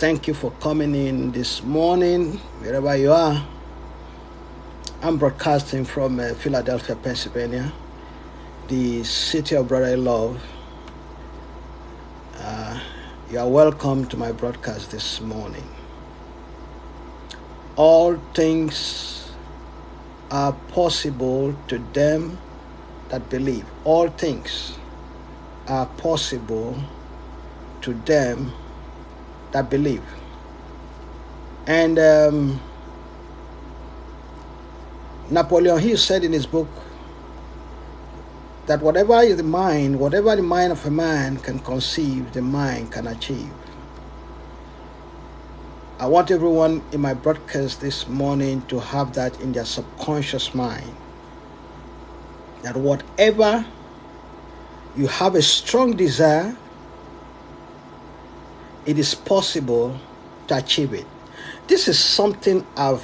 Thank you for coming in this morning, wherever you are. I'm broadcasting from Philadelphia, Pennsylvania, the city of brotherly love. You are welcome to my broadcast this morning. All things are possible to them that believe. All things are possible to them that believe. And Napoleon Hill said in his book that whatever the mind of a man can conceive, the mind can achieve. I want everyone in my broadcast this morning to have that in their subconscious mind, that whatever you have a strong desire, it is possible to achieve it. This is something I've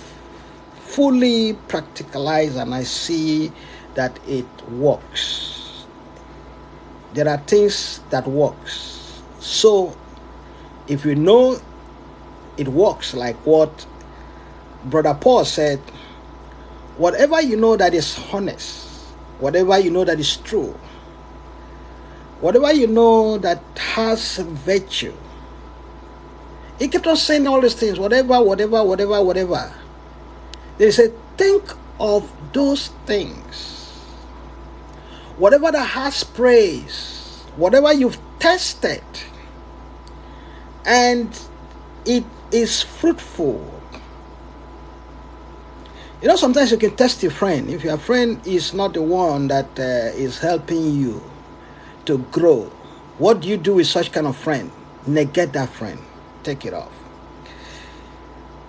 fully practicalized, and I see that it works. There are things that works. So if you know it works, like what Brother Paul said, whatever you know that is honest, whatever you know that is true, whatever you know that has virtue, he kept on saying all these things, whatever. They said, think of those things. Whatever that has praise, whatever you've tested, and it is fruitful. You know, sometimes you can test your friend. If your friend is not the one that is helping you to grow, what do you do with such kind of friend? Negate that friend. Take it off.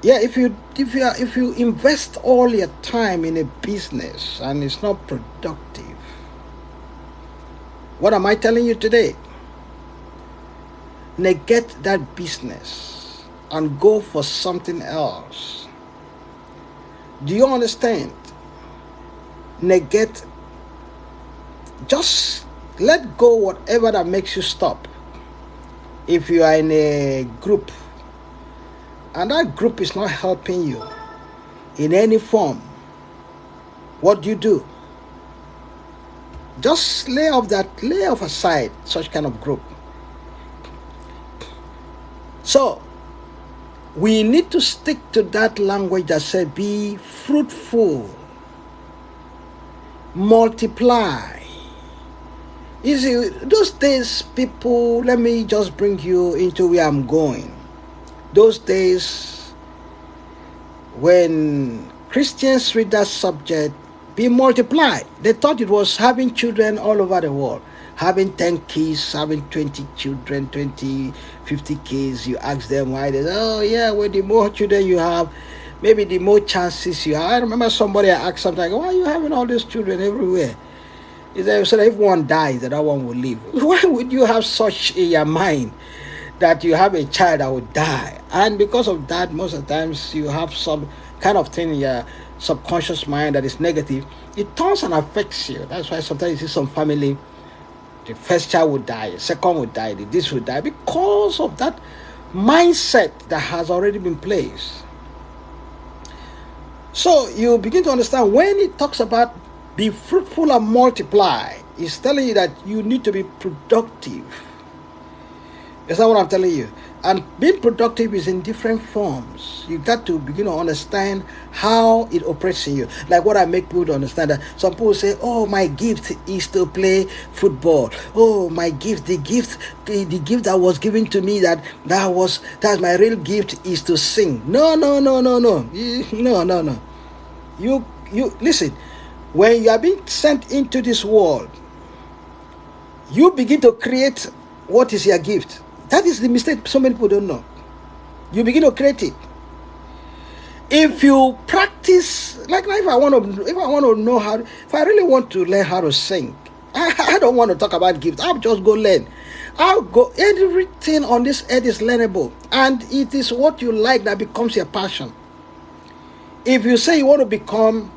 Yeah, if you invest all your time in a business and it's not productive, what am I telling you today? Negate that business and go for something else. Do you understand? Negate. Just let go whatever that makes you stop. If you are in a group and that group is not helping you in any form, what do? Just lay off aside such kind of group. So we need to stick to that language that said, be fruitful, multiply. You see, those days, people, let me just bring you into where I'm going. Those days when Christians read that subject, be multiplied, they thought it was having children all over the world. Having 10 kids, having 20 children, 20, 50 kids. You ask them why. They say, oh yeah, well, the more children you have, maybe the more chances you have. I remember somebody I asked something, why are you having all these children everywhere? He said, so if one dies, that one will live. Why would you have such in your mind that you have a child that will die? And because of that, most of the times you have some kind of thing in your subconscious mind that is negative. It turns and affects you. That's why sometimes you see some family, the first child will die, the second will die, this will die, because of that mindset that has already been placed. So you begin to understand when it talks about be fruitful and multiply, it's telling you that you need to be productive. Is that what I'm telling you? And being productive is in different forms. You got to begin to understand how it operates in you. Like what I make people to understand, that some people say, oh, my gift is to play football. Oh, my gift, the gift that was given to me, that's my real gift is to sing. No. You listen, when you are being sent into this world, you begin to create what is your gift. That is the mistake so many people don't know. You begin to create it. If you practice, like if I want to know how, if I really want to learn how to sing, I don't want to talk about gifts. I'll just go learn. Everything on this earth is learnable, and it is what you like that becomes your passion. If you say you want to become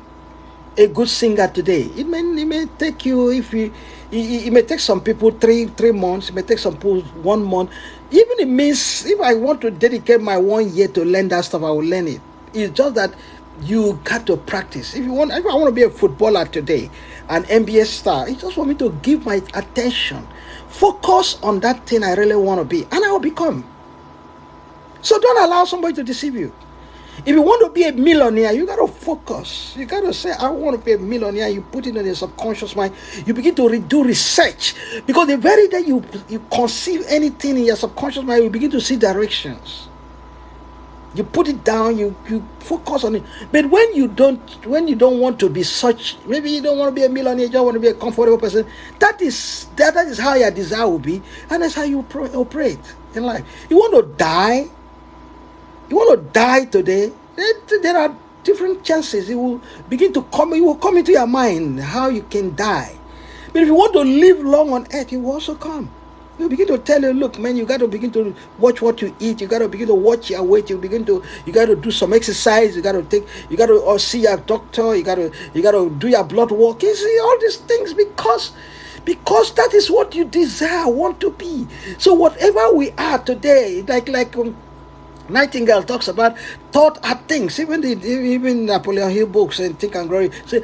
a good singer today, it may take you, if It may take some people 3 months. It may take some people 1 month. Even it means if I want to dedicate my 1 year to learn that stuff, I will learn it. It's just that you got to practice. If I want to be a footballer today, an NBA star, it's just for me to give my attention, focus on that thing I really want to be, and I will become. So don't allow somebody to deceive you. If you want to be a millionaire, you got to focus. You got to say, I want to be a millionaire. You put it in your subconscious mind. You begin to do research. Because the very day you conceive anything in your subconscious mind, you begin to see directions. You put it down, you focus on it. But when you don't want to be such, maybe you don't want to be a millionaire, you don't want to be a comfortable person, that is how your desire will be, and that's how you operate in life. You want to die? You want to die today? There are different chances. It will begin to come. It will come into your mind how you can die. But if you want to live long on earth, it will also come. You begin to tell you, look, man, you got to begin to watch what you eat. You got to begin to watch your weight. You got to do some exercise. You got to see your doctor. You got to do your blood work. You see all these things because that is what you desire, want to be. So whatever we are today, like Nightingale talks about, thought are things. Even Napoleon Hill books and Think and Grow. So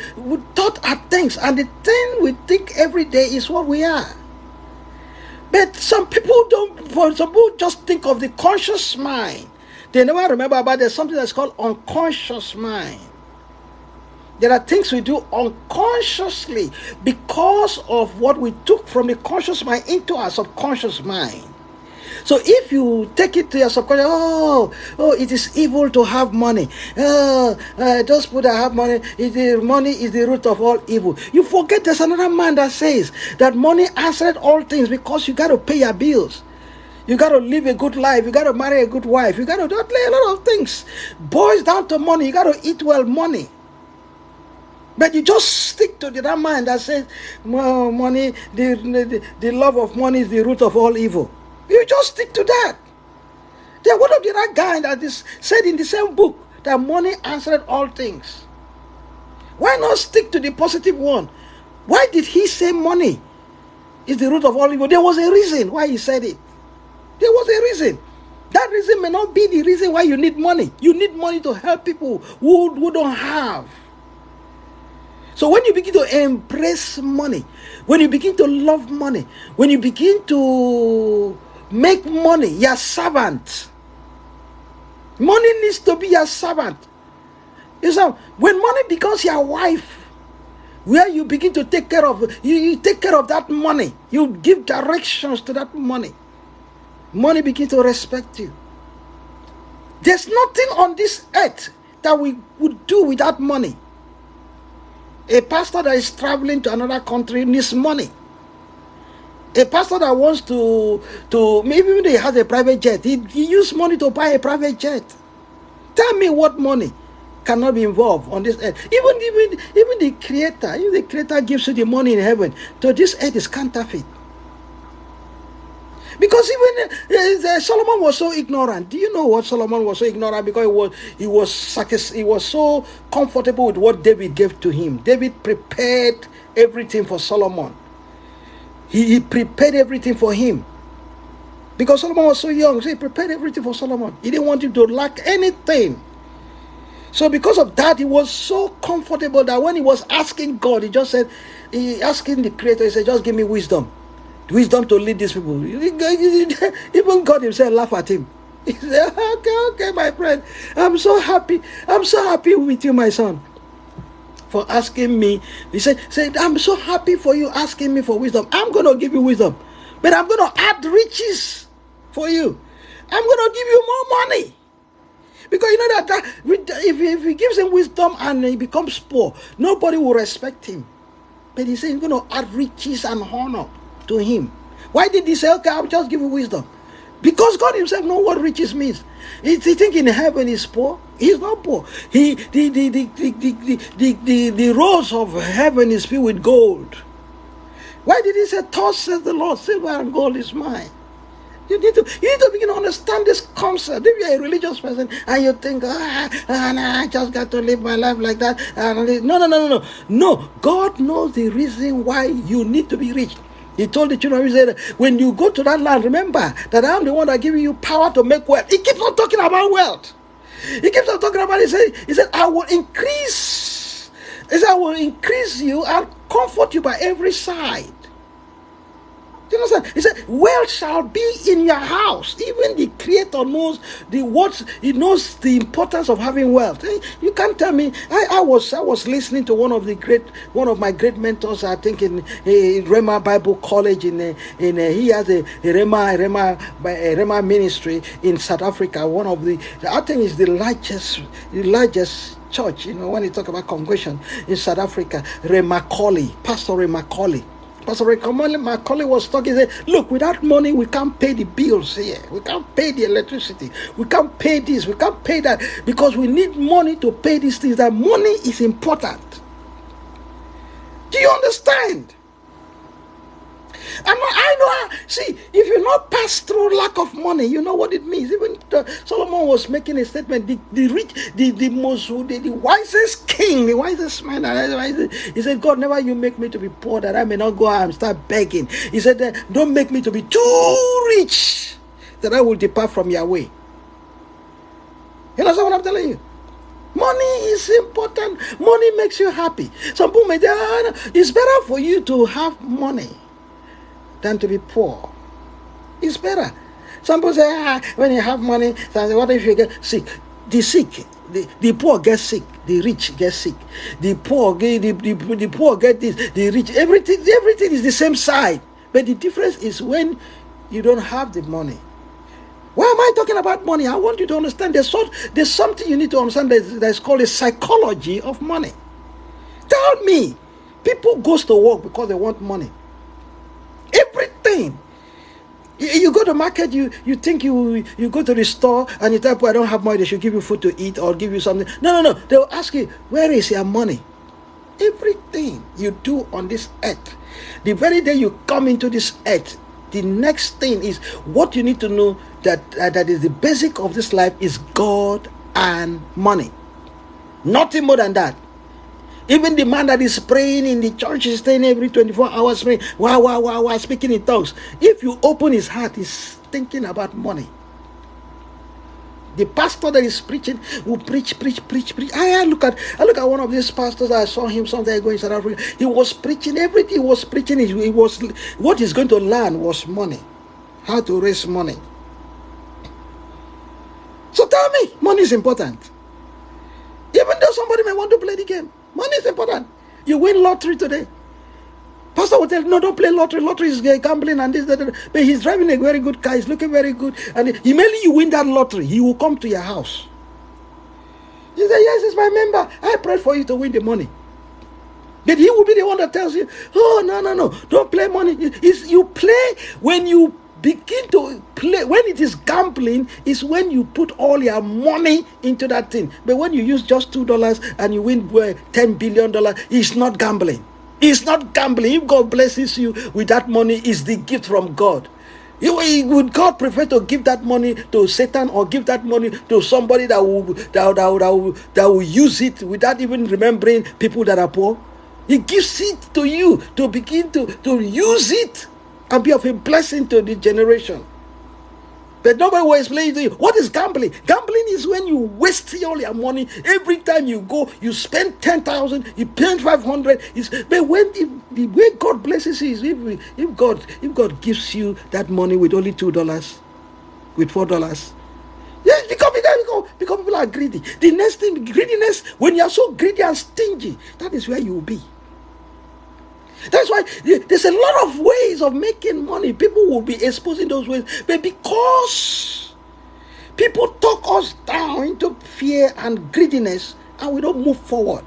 thought are things, and the thing we think every day is what we are. But some people just think of the conscious mind. They never remember about there's something that's called unconscious mind. There are things we do unconsciously because of what we took from the conscious mind into our subconscious mind. So if you take it to your subconscious, it is evil to have money. Those people that have money, money is the root of all evil. You forget there's another man that says that money answered all things because you got to pay your bills. You got to live a good life. You got to marry a good wife. You got to do a lot of things. Boils down to money. You got to eat well, money. But you just stick to that man that says, money, the love of money is the root of all evil. You just stick to that. Then one of the other guy that is said in the same book that money answered all things. Why not stick to the positive one? Why did he say money is the root of all evil? There was a reason why he said it. There was a reason. That reason may not be the reason why you need money. You need money to help people who don't have. So when you begin to embrace money, when you begin to love money, when you begin to make money your servant, money needs to be your servant. You know, when money becomes your wife, where you begin to take care of, you take care of that money, you give directions to that money, money begins to respect you. There's nothing on this earth that we would do without money. A pastor that is traveling to another country needs money. A pastor that wants to maybe when he has a private jet, he uses money to buy a private jet. Tell me what money cannot be involved on this earth. Even the creator, if the creator gives you the money in heaven, so this earth is counterfeit. Because even Solomon was so ignorant. Do you know what Solomon was so ignorant? Because he was so comfortable with what David gave to him. David prepared everything for Solomon. He prepared everything for him. Because Solomon was so young, so he prepared everything for Solomon. He didn't want him to lack anything. So because of that, he was so comfortable that when he was asking God, he asking the Creator, he said, just give me wisdom. Wisdom to lead these people. Even God himself laughed at him. He said, okay, my friend. I'm so happy. I'm so happy with you, my son, for asking me. He said, I'm so happy for you asking me for wisdom. I'm going to give you wisdom. But I'm going to add riches for you. I'm going to give you more money. Because you know that if he gives him wisdom and he becomes poor, nobody will respect him. But he said he's going to add riches and honor to him. Why did he say, okay, I'll just give you wisdom? Because God himself knows what riches means. He think in heaven is poor. He's not poor. The roads of heaven is filled with gold. Why did he say, thus says the Lord, silver and gold is mine? You need to begin to understand this concept. If you're a religious person and you think, nah, I just got to live my life like that. No. No, God knows the reason why you need to be rich. He told the children of Israel, when you go to that land, remember that I am the one that giving you power to make wealth. He keeps on talking about wealth. He keeps on talking about it. He said, I will increase. He said, I will increase you and comfort you by every side. Do you understand? He said, wealth shall be in your house. Even the Creator knows he knows the importance of having wealth. You can't tell me. I was listening to one of my great mentors, I think in Rema Bible College he has a Rema ministry in South Africa. I think is the largest church, when you talk about congregation in South Africa. Pastor Remakoli. Pastor Macaulay was talking, he said, look, without money, we can't pay the bills here. We can't pay the electricity. We can't pay this. We can't pay that. Because we need money to pay these things. That money is important. Do you understand? I know. See, if you not pass through lack of money, you know what it means. Even Solomon was making a statement. The rich, the wisest king, the wisest man. He said, God, never you make me to be poor, that I may not go out and start begging. He said, don't make me to be too rich, that I will depart from your way. You know what I'm telling you? Money is important. Money makes you happy. Some people may say, it's better for you to have money than to be poor. It's better. Some people say, when you have money, what if you get sick? The poor get sick, the rich get sick. The poor get this, the rich. Everything is the same side. But the difference is when you don't have the money. Why am I talking about money? I want you to understand there's something you need to understand that's called a psychology of money. Tell me, people goes to work because they want money. Everything. You go to market, you think you go to the store and you tell people, I don't have money, they should give you food to eat or give you something. No. They'll ask you, where is your money? Everything you do on this earth, the very day you come into this earth, the next thing is what you need to know that is the basic of this life is God and money. Nothing more than that. Even the man that is praying in the church is staying every 24 hours praying, wow, speaking in tongues. If you open his heart, he's thinking about money. The pastor that is preaching will preach. I look at one of these pastors. I saw him sometime ago in South Africa. He was preaching. Everything he was preaching, what he's going to learn was money. How to raise money. So tell me, money is important. Even though somebody may want to play the game, money is important. You win lottery today. Pastor will tell you, no, don't play lottery. Lottery is gambling and this, that. But he's driving a very good car. He's looking very good. And immediately you win that lottery, he will come to your house. You say, yes, it's my member. I prayed for you to win the money. But he will be the one that tells you, oh, no. Don't play money. You play when you begin to play. When it is gambling, is when you put all your money into that thing. But when you use just $2 and you win $10 billion, it's not gambling. It's not gambling. If God blesses you with that money, it's the gift from God. Would God prefer to give that money to Satan or give that money to somebody that will use it without even remembering people that are poor? He gives it to you to begin to use it and be of a blessing to the generation. But nobody will explain to you, what is gambling? Gambling is when you waste all your money. Every time you go, you spend 10,000, you spend 500. But when the way God blesses you is if God gives you that money with only $2, with $4. Yes, because people are greedy. The next thing, greediness, when you are so greedy and stingy, that is where you will be. That's why there's a lot of ways of making money. People will be exposing those ways. But because people talk us down into fear and greediness and we don't move forward.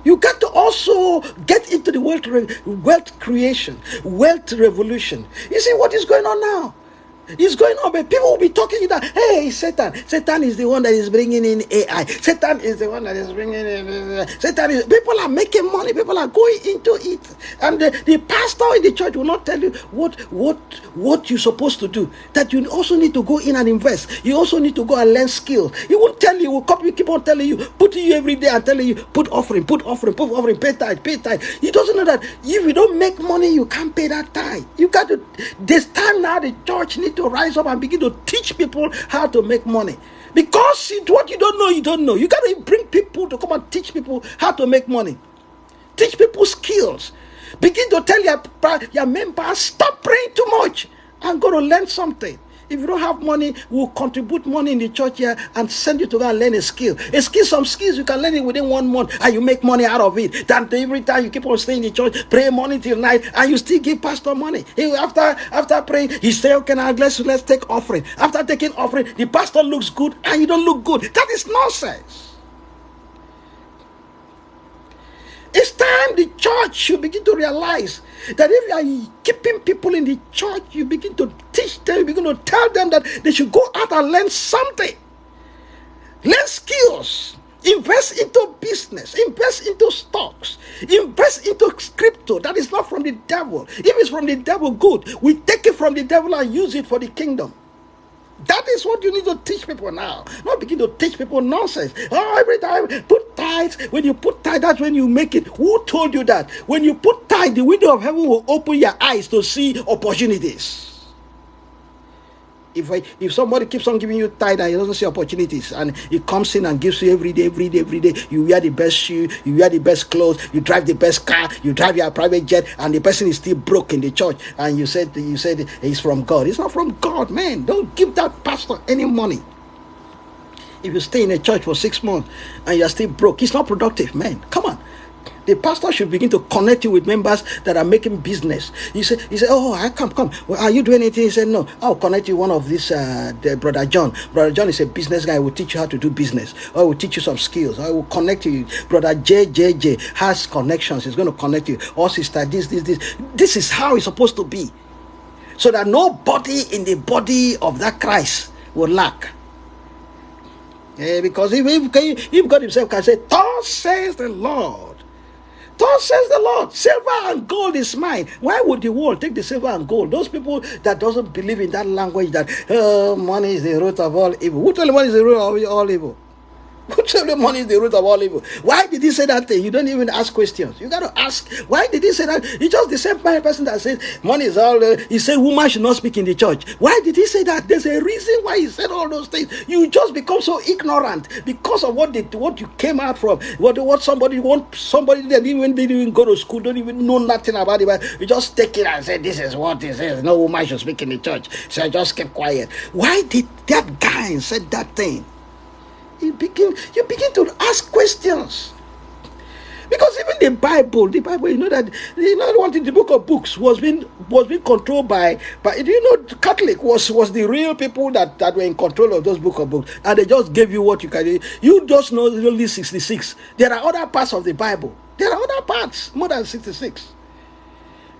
You got to also get into the wealth creation, wealth revolution. You see what is going on now? It's going on, but people will be talking that, hey, Satan is the one that is bringing in AI. Satan is the one that is bringing in. People are making money. People are going into it, and the pastor in the church will not tell you what you're supposed to do. That you also need to go in and invest. You also need to go and learn skills. He won't tell you. He will keep on telling you, putting you every day and telling you, put offering, pay tithe. He doesn't know that if you don't make money, you can't pay that tithe. You got to. This time now, the church need to rise up and begin to teach people how to make money, because what you don't know. You got to bring people to come and teach people how to make money, teach people skills. Begin to tell your members, stop praying too much and go to learn something. If you don't have money, we'll contribute money in the church here and send you to go and learn a skill. Some skills you can learn it within 1 month and you make money out of it. Than every time you keep on staying in the church, pray morning till night, and you still give pastor money. After praying, he say, okay, now let's take offering. After taking offering, the pastor looks good and you don't look good. That is nonsense. It's time the church should begin to realize that if you are keeping people in the church, you begin to teach them, you begin to tell them that they should go out and learn something. Learn skills. Invest into business. Invest into stocks. Invest into crypto. That is not from the devil. If it's from the devil, good. We take it from the devil and use it for the kingdom. That is what you need to teach people now. Not begin to teach people nonsense. Oh, every time put tithes. When you put tithe, that's when you make it. Who told you that? When you put tithe, the window of heaven will open your eyes to see opportunities. If somebody keeps on giving you tithe and he doesn't see opportunities, and he comes in and gives you every day, you wear the best shoe, you wear the best clothes, you drive the best car, you drive your private jet, and the person is still broke in the church, and you said it's from God. It's not from God, man. Don't give that pastor any money. If you stay in a church for 6 months and you're still broke, it's not productive, man. Come on. The pastor should begin to connect you with members that are making business. He said, oh, I come. Well, are you doing anything? He said, no, I'll connect you one of this, Brother John. Brother John is a business guy. I will teach you how to do business. Or I will teach you some skills. I will connect you. Brother JJJ has connections. He's going to connect you. Or sister, this. This is how it's supposed to be. So that nobody in the body of that Christ will lack. Because if God himself can say, thus says the Lord. Thus says the Lord, silver and gold is mine. Why would the world take the silver and gold? Those people that doesn't believe in that language that money is the root of all evil. Who told you money is the root of all evil? Who told you money is the root of all evil? Why did he say that thing? You don't even ask questions. You got to ask, why did he say that? It's just the same person that says money is all, he said woman should not speak in the church. Why did he say that? There's a reason why he said all those things. You just become so ignorant because of what you came out from. What somebody that didn't even go to school, don't even know nothing about it. But you just take it and say, this is what this is. No woman should speak in the church. So I just kept quiet. Why did that guy say that thing? You begin to ask questions. Because even the Bible, you know that what in the book of books was being controlled by Catholic was the real people that were in control of those book of books, and they just gave you what you can. You just know only 66. There are other parts of the Bible. There are other parts more than 66.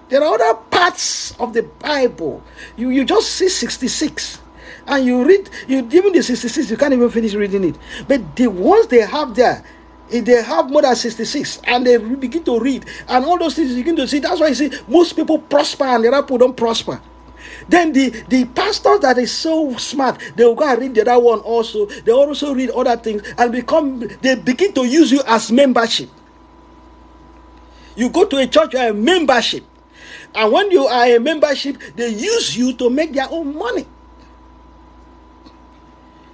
There are other parts of the Bible. You just see 66. And you read, even the 66, you can't even finish reading it. But the ones they have there, they have more than 66, and they begin to read, and all those things you begin to see. That's why you see most people prosper and the other people don't prosper. Then the pastors that is so smart, they will go and read the other one also. They also read other things and they begin to use you as membership. You go to a church, you are a membership. And when you are a membership, they use you to make their own money.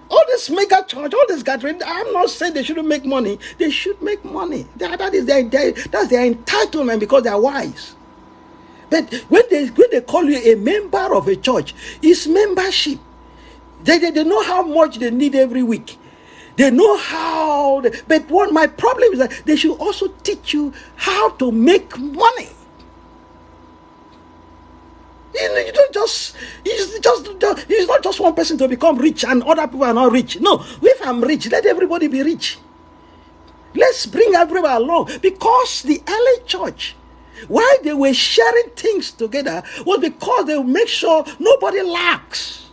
All this mega church, all this gathering, I'm not saying they shouldn't make money. They should make money. That's their entitlement because they are wise. But when they call you a member of a church, it's membership. They know how much they need every week. They know how. But my problem is that they should also teach you how to make money. You don't it's not just one person to become rich and other people are not rich. No, if I'm rich, let everybody be rich. Let's bring everybody along. Because the early church, why they were sharing things together, was because they would make sure nobody lacks.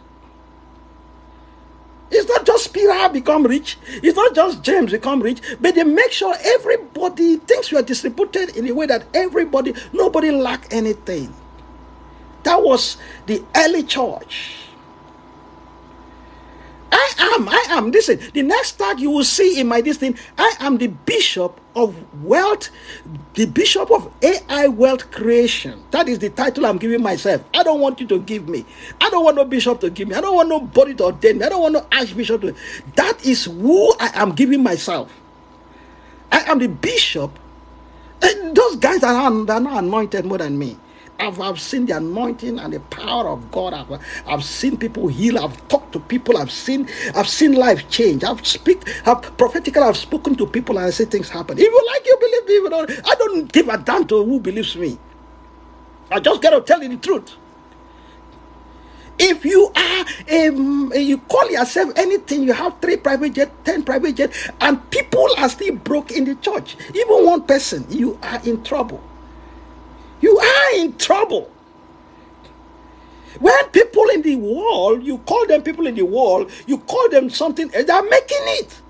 It's not just Peter become rich. It's not just James become rich. But they make sure everybody, things were distributed in a way that nobody lack anything. That was the early church. I am. Listen, the next tag you will see in my this thing, I am the bishop of wealth, the bishop of AI wealth creation. That is the title I'm giving myself. I don't want you to give me. I don't want no bishop to give me. I don't want nobody to ordain me. I don't want no archbishop to. That is who I am giving myself. I am the bishop. And those guys that are not anointed more than me. I've seen the anointing and the power of God. I've seen people heal. I've talked to people. I've seen life change. I've prophetically. I've spoken to people and I see things happen. If you like, you believe me. I don't give a damn to who believes me. I just got to tell you the truth. If you are you call yourself anything, you have 3 private jets, 10 private jets, and people are still broke in the church. Even one person, you are in trouble. You are in trouble. When people in the world, you call them people in the world, you call them something, they are making it.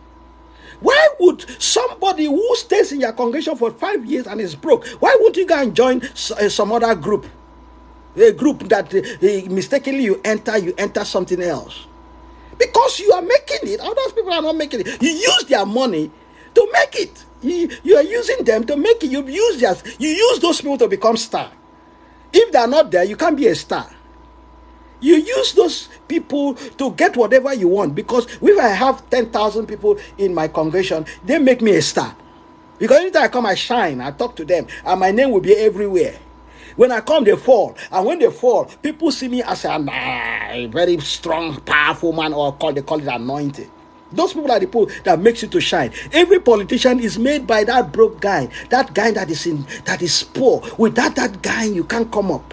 Why would somebody who stays in your congregation for 5 years and is broke, why won't you go and join some other group? A group that mistakenly you enter something else. Because you are making it, other people are not making it. You use their money to make it. You are using them to make it. You use those people to become star. If they are not there, you can't be a star. You use those people to get whatever you want. Because if I have 10,000 people in my congregation, they make me a star. Because anytime I come, I shine. I talk to them, and my name will be everywhere. When I come, they fall. And when they fall, people see me as a very strong, powerful man, or they call it anointed. Those people are the people that makes you to shine. Every politician is made by that broke guy, that guy that is poor. Without that guy, you can't come up.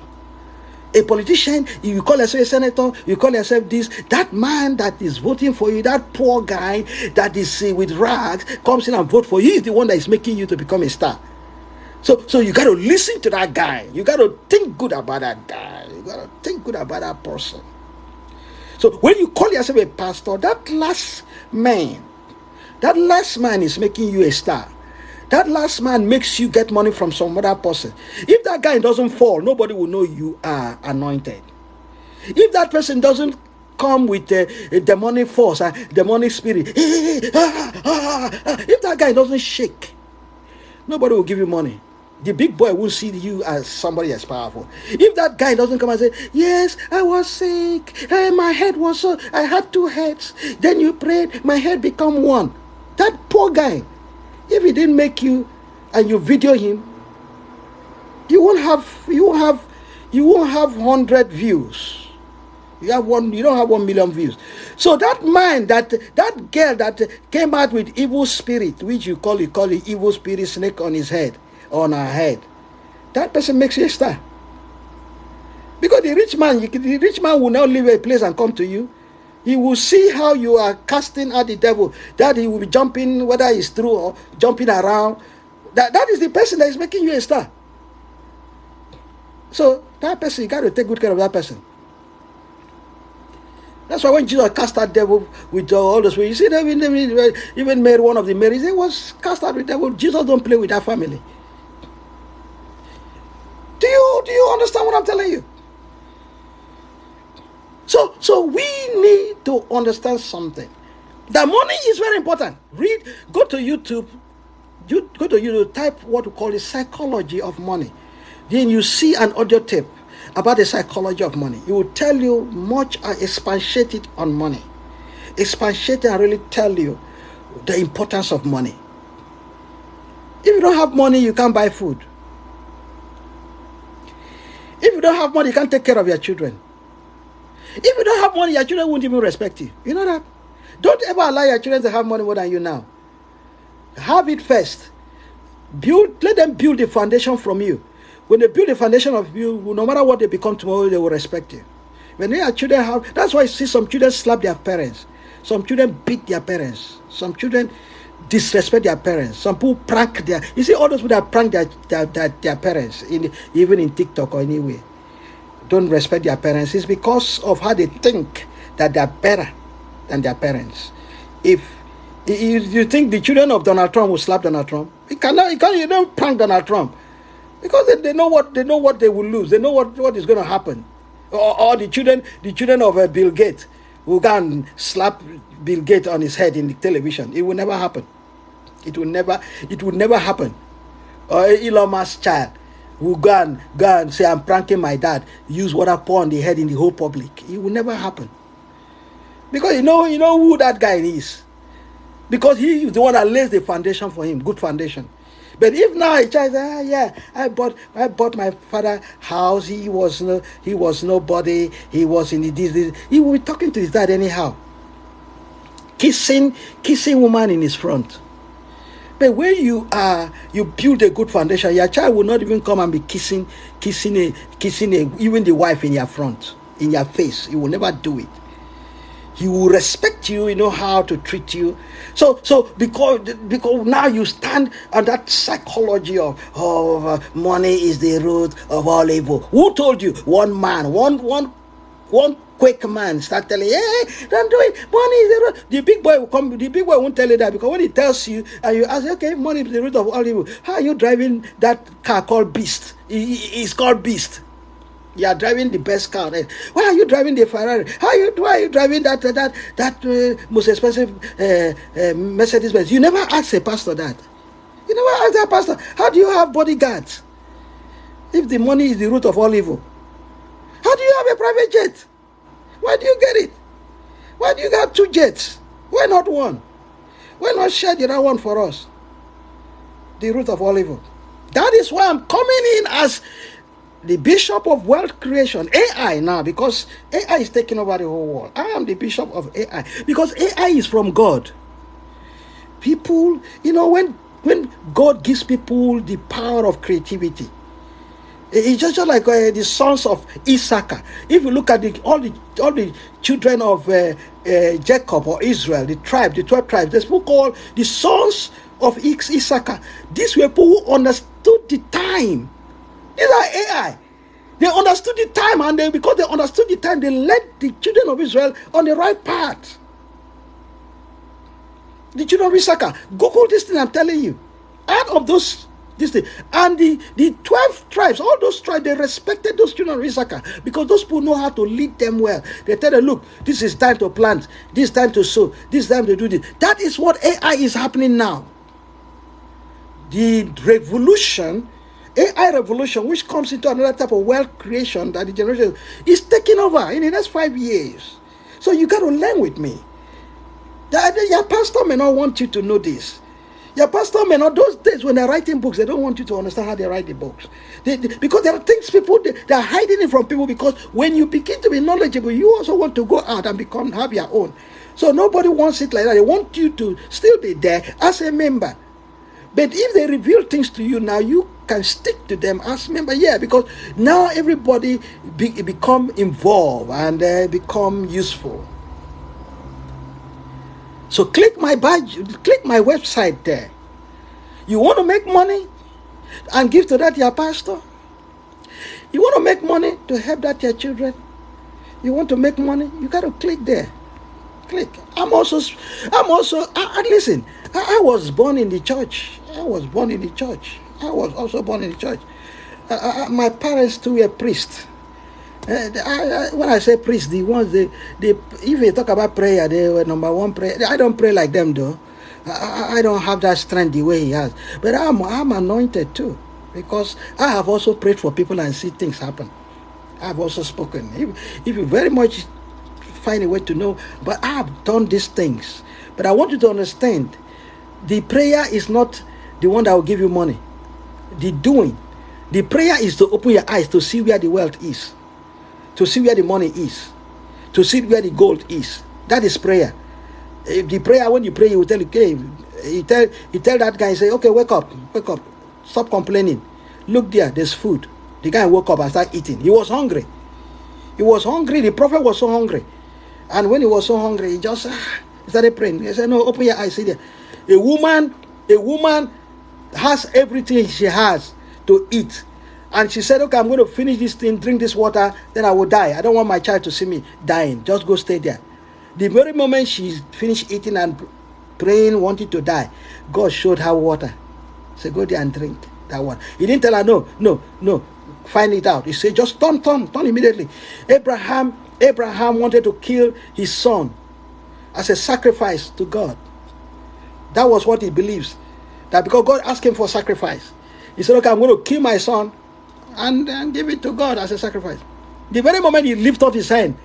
A politician, you call yourself a senator, you call yourself this. That man that is voting for you, that poor guy that is with rags, comes in and vote for you. He is the one that is making you to become a star. So you got to listen to that guy. You got to think good about that guy. You got to think good about that person. So when you call yourself a pastor, that last man is making you a star. That last man makes you get money from some other person. If that guy doesn't fall, nobody will know you are anointed. If that person doesn't come with a demonic force, a demonic spirit, if that guy doesn't shake, nobody will give you money. The big boy will see you as somebody as powerful. If that guy doesn't come and say, yes, I was sick, my head was so, I had 2 heads, then you prayed, my head become 1. That poor guy, if he didn't make you and you video him, you won't have 100 views. You don't have 1 million views. So that man, that girl that came out with evil spirit, which you call it evil spirit snake on his head, on her head, that person makes you a star. Because the rich man will not leave a place and come to you. He will see how you are casting out the devil, that he will be jumping, whether it's true or jumping around. That is the person that is making you a star. So that person, you got to take good care of that person. That's why when Jesus cast out devil with all those ways, you see, even Mary, one of the Marys, he was cast out with devil. Jesus don't play with that family. Do you understand what I'm telling you? So we need to understand something. The money is very important. Go to YouTube, type what we call the psychology of money. Then you see an audio tape about the psychology of money. It will tell you much and expatiate it on money. Expatiate and really tell you the importance of money. If you don't have money, you can't buy food. If you don't have money, you can't take care of your children. If you don't have money, your children won't even respect you. You know that? Don't ever allow your children to have money more than you now. Have it first. Let them build the foundation from you. When they build the foundation of you, no matter what they become tomorrow, they will respect you. When their children that's why you see some children slap their parents. Some children beat their parents. Some children disrespect their parents. Some people prank you see all those people that prank their parents, even in TikTok or anywhere. Don't respect their parents. It's because of how they think that they're better than their parents. If you think the children of Donald Trump will slap Donald Trump, you don't prank Donald Trump, because they know what they will lose. They know what is going to happen. Or the children of Bill Gates will go and slap Bill Gates on his head in the television. It will never happen. It will never happen. Or Elon Musk's child will go and say, I'm pranking my dad, use water pour on the head in the whole public. It will never happen. Because you know who that guy is. Because he is the one that lays the foundation for him, good foundation. But if now a child says, I bought my father house, he was nobody, he was in this, he will be talking to his dad anyhow. Kissing woman in his front. But when you build a good foundation, your child will not even come and be kissing even the wife in your front, in your face. He will never do it. He will respect you, know how to treat you. So because now you stand on that psychology of money is the root of all evil. Who told you? One man, one quick man start telling you, hey, don't do it. Money is the root. The big boy will come. The big boy won't tell you that, because when he tells you and you ask, okay, money is the root of all evil. How are you driving that car called Beast? It's called Beast. You are driving the best car. Why are you driving the Ferrari? Why are you driving that most expensive Mercedes Benz? You never ask a pastor that. You never ask that pastor, how do you have bodyguards if the money is the root of all evil? How do you have a private jet? Why do you get it? Why do you have 2 jets? Why not one? Why not share the other one for us? The root of all evil. That is why I'm coming in as the bishop of wealth creation, AI now, because AI is taking over the whole world. I am the bishop of AI because AI is from God. People, when God gives people the power of creativity, it's just like the sons of Issachar. If you look at all the children of Jacob or Israel, the 12 tribes, there's people called the sons of Issachar. These were people who understood the time. These are AI. They understood the time, and because they understood the time, they led the children of Israel on the right path. The children of Issachar. Google this thing I'm telling you. Out of this thing. And the 12 tribes, all those tribes, they respected those children of Issachar because those people know how to lead them well. They tell them, look, this is time to plant, this is time to sow, this is time to do this. That is what AI is happening now. The revolution, AI revolution, which comes into another type of wealth creation that the generation is taking over in the next 5 years. So you got to learn with me. Your pastor may not want you to know this. Your pastor may not, those days when they're writing books, they don't want you to understand how they write the books. Because there are things they're hiding it from people, because when you begin to be knowledgeable, you also want to go out and have your own. So nobody wants it like that. They want you to still be there as a member. But if they reveal things to you now, you can stick to them as member. Yeah, because now everybody become involved and become useful. So click my badge, click my website there. You want to make money and give to that your pastor? You want to make money to help that your children? You want to make money? You got to click there. Click. Listen, I was born in the church. I was also born in the church. My parents too were priests. When I say priests, the ones if you talk about prayer, they were number one prayer. I don't pray like them though. I don't have that strength the way he has. But I'm anointed too, because I have also prayed for people and see things happen. I've also spoken. If you very much find a way to know, but I have done these things. But I want you to understand, the prayer is not the one that will give you money. The prayer is to open your eyes to see where the wealth is, to see where the money is, to see where the gold is. That is prayer. The prayer, when you pray, you will tell, okay, you tell that guy, say, okay, wake up, stop complaining. Look there, there's food. The guy woke up and started eating. He was hungry. The prophet was so hungry. And when he was so hungry, he just started praying. He said, no, open your eyes, see there. A woman has everything she has to eat. And she said, okay, I'm going to finish this thing, drink this water, then I will die. I don't want my child to see me dying. Just go stay there. The very moment she finished eating and praying, wanting to die, God showed her water. He said, go there and drink that one. He didn't tell her, no, find it out. He said, just turn immediately. Abraham wanted to kill his son as a sacrifice to God. That was what he believes. That because God asked him for sacrifice, he said, okay, I'm going to kill my son and give it to God as a sacrifice. The very moment he lifted up his hand,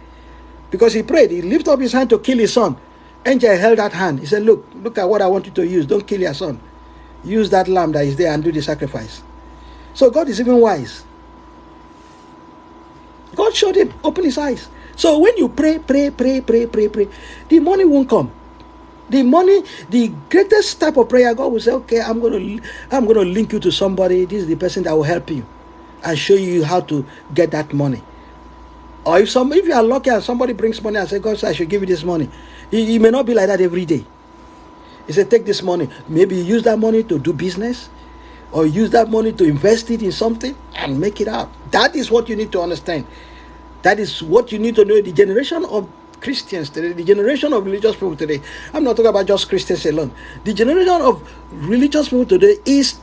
because he prayed, he lifted up his hand to kill his son. Angel held that hand. He said, look at what I want you to use. Don't kill your son. Use that lamb that is there and do the sacrifice. So God is even wise. God showed him, open his eyes. So when you pray, the money won't come. The money, the greatest type of prayer, God will say, okay, I'm gonna link you to somebody. This is the person that will help you and show you how to get that money. Or if you are lucky and somebody brings money and say, God said I should give you this money. It may not be like that every day. He said, take this money. Maybe use that money to do business, or use that money to invest it in something and make it out. That is what you need to understand. That is what you need to know. The generation of Christians today, the generation of religious people today, I'm not talking about just Christians alone. The generation of religious people today is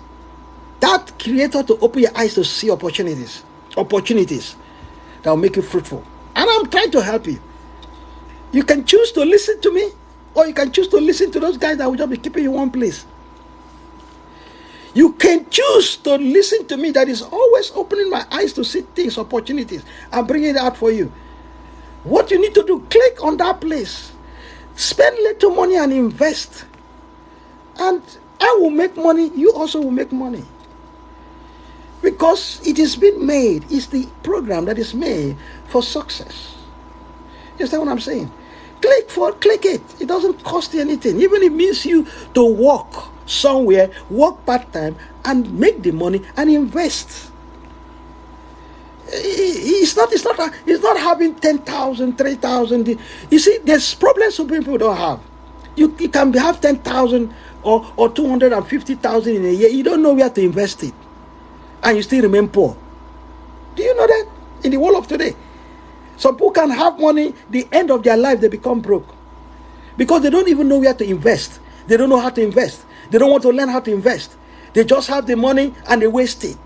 that creator to open your eyes to see opportunities that will make you fruitful. And I'm trying to help you. You can choose to listen to me, or you can choose to listen to those guys that will just be keeping you in one place. You can choose to listen to me, that is always opening my eyes to see things, opportunities, and bringing it out for you. What you need to do, click on that place. Spend little money and invest. And I will make money, you also will make money. Because it is being made, it's the program that is made for success. You understand what I'm saying? Click it. It doesn't cost you anything. Even it means you to work somewhere, work part-time, and make the money and invest. It's not having 10,000, 3,000. You see, there's problems some people don't have. You can have 10,000 or 250,000 in a year. You don't know where to invest it, and you still remain poor. Do you know that? In the world of today, some people can have money, the end of their life they become broke because they don't even know where to invest. They don't know how to invest. They don't want to learn how to invest. They just have the money and they waste it.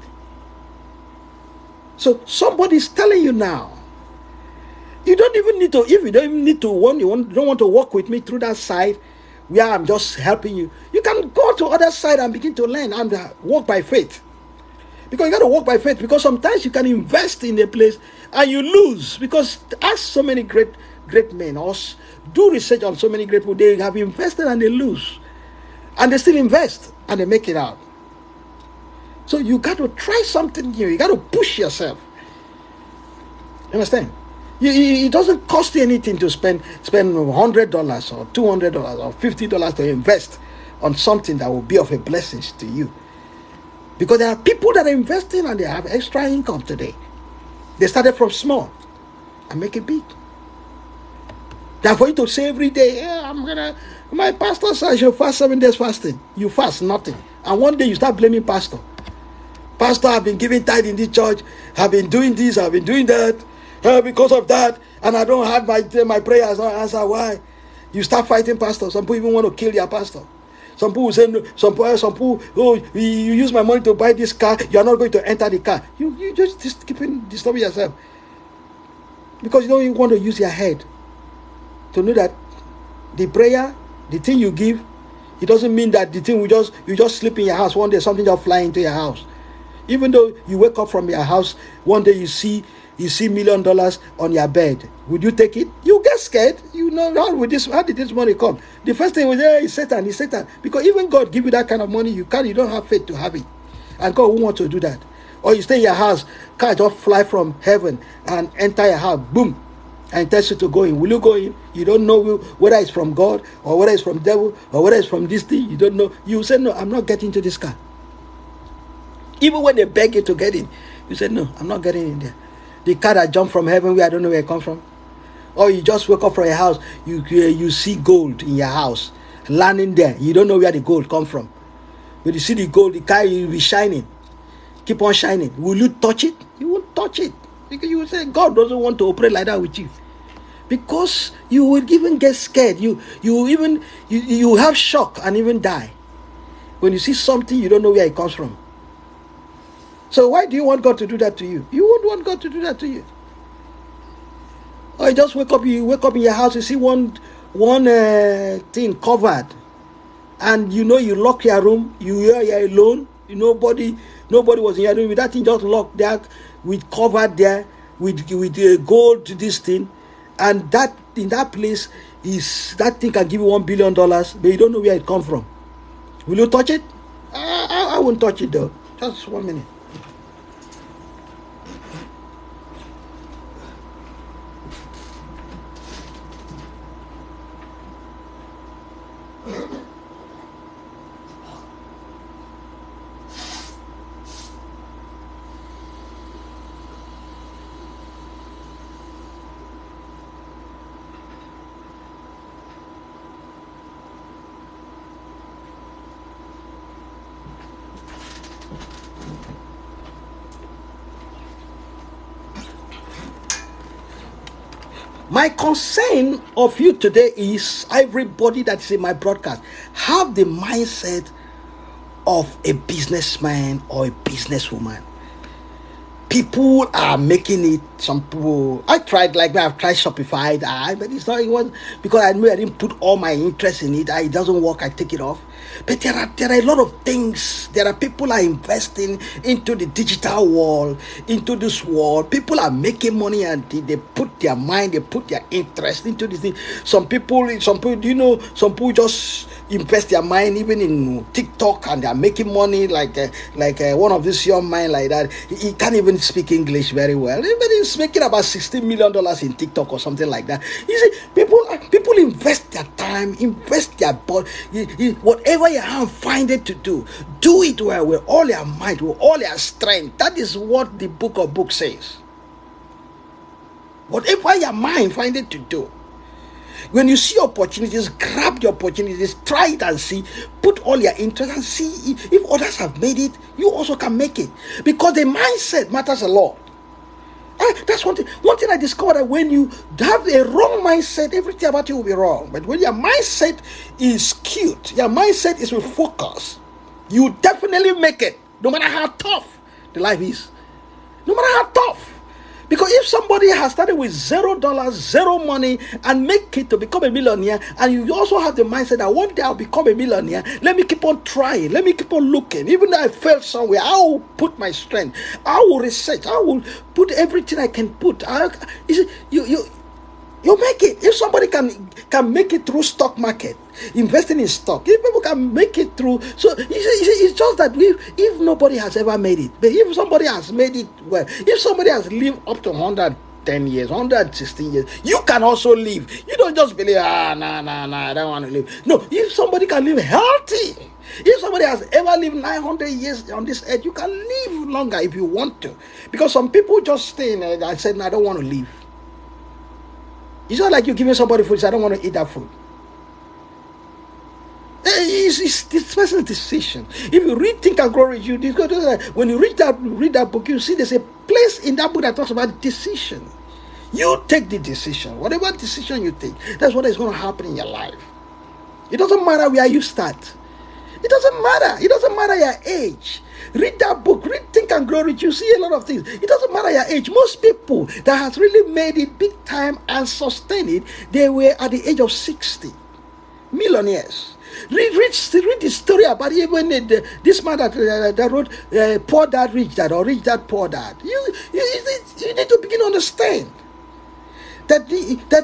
So somebody's telling you now, you don't even need to, if you don't even need to, don't want to work with me through that side where I'm just helping you, you can go to other side and begin to learn and walk by faith. Because you got to walk by faith, because sometimes you can invest in a place and you lose. Because ask so many great men, or do research on so many great people, they have invested and they lose. And they still invest and they make it out. So you got to try something new. You got to push yourself. You understand? It doesn't cost you anything to spend $100 or $200 or $50 to invest on something that will be of a blessing to you. Because there are people that are investing and they have extra income today. They started from small and make it big. They're going to say every day, my pastor says I should fast 7 days fasting. You fast nothing. And one day you start blaming pastor. Pastor, I've been giving tithe in this church. I've been doing this, I've been doing that. Because of that, and I don't have my prayers not answered. Why? You start fighting pastor. Some people even want to kill their pastor. Some people say no, some people, you use my money to buy this car, you are not going to enter the car. You just keeping disturbing yourself. Because you don't even want to use your head to know that the prayer, the thing you give, it doesn't mean that the thing you just sleep in your house one day, something just fly into your house. Even though you wake up from your house, one day you see $1 million on your bed. Would you take it? You get scared. You know, how did this money come? The first thing was, it's Satan. Because even God give you that kind of money, you don't have faith to have it. And God won't want to do that. Or you stay in your house, car just fly from heaven and enter your house, boom, and tells you to go in. Will you go in? You don't know whether it's from God or whether it's from devil or whether it's from this thing. You don't know. You say, no, I'm not getting into this car. Even when they beg you to get in, you say, no, I'm not getting in there. The car that jumped from heaven where I don't know where it comes from. Or you just wake up from your house, you see gold in your house, landing there. You don't know where the gold come from. When you see the gold, the car will be shining. Keep on shining. Will you touch it? You won't touch it. Because you will say, God doesn't want to operate like that with you. because you will even get scared. You have shock and even die when you see something you don't know where it comes from. So why do you want God to do that to you? You won't want God to do that to you. Or you just you wake up in your house, you see one thing covered, and you lock your room, you're alone, nobody was in your room, with that thing just locked there, with covered there, with gold to this thing, and that in that place that thing can give you $1 billion, but you don't know where it comes from. Will you touch it? I won't touch it though. Just 1 minute. My concern of you today is everybody that is in my broadcast have the mindset of a businessman or a businesswoman. People are making it. Some people, I've tried Shopify, but it's not. It was because I knew I didn't put all my interest in it. It doesn't work. I take it off. But there are a lot of things. There are people are investing into the digital world, into this world. People are making money and they put their mind, they put their interest into this thing. Some people, some people just invest their mind even in TikTok and they are making money like one of these young men like that. He can't even speak English very well, but he's making about $16 million in TikTok or something like that. You see, people invest their time, invest their body, whatever you have, find it to do it well with all your might, with all your strength. That is what the book of books says. Whatever your mind, find it to do. When you see opportunities, grab the opportunities, try it and see, put all your interest and see if others have made it, you also can make it. Because the mindset matters a lot. That's one thing I discovered, that when you have a wrong mindset, everything about you will be wrong. But when your mindset is skewed, your mindset is with focus, you definitely make it, no matter how tough the life is. No matter how tough. Because if somebody has started with $0, zero money, and make it to become a millionaire, and you also have the mindset that one day I'll become a millionaire, let me keep on trying, let me keep on looking. Even though I failed somewhere, I will put my strength, I will research, I will put everything I can put. You make it. If somebody can make it through stock market, investing in stock, if people can make it through, so it's just that if nobody has ever made it, but if somebody has made it well, if somebody has lived up to 110 years, 116 years, you can also live. You don't just believe, nah, I don't want to live. No, if somebody can live healthy, if somebody has ever lived 900 years on this earth, you can live longer if you want to. Because some people just stay in there and say, I don't want to live. It's not like you're giving somebody food, so I don't want to eat that food. It's this person's decision. If you read Think and Grow Rich, when you read that book, you see there's a place in that book that talks about decision. You take the decision. Whatever decision you take, that's what is going to happen in your life. It doesn't matter where you start. It doesn't matter. It doesn't matter your age. Read that book. Read Think and Grow Rich. You see a lot of things. It doesn't matter your age. Most people that has really made it big time and sustained it, they were at the age of 60. Millionaires. Read the story about even this man that wrote Poor Dad, Rich Dad, or Rich Dad, Poor Dad. You need to begin to understand that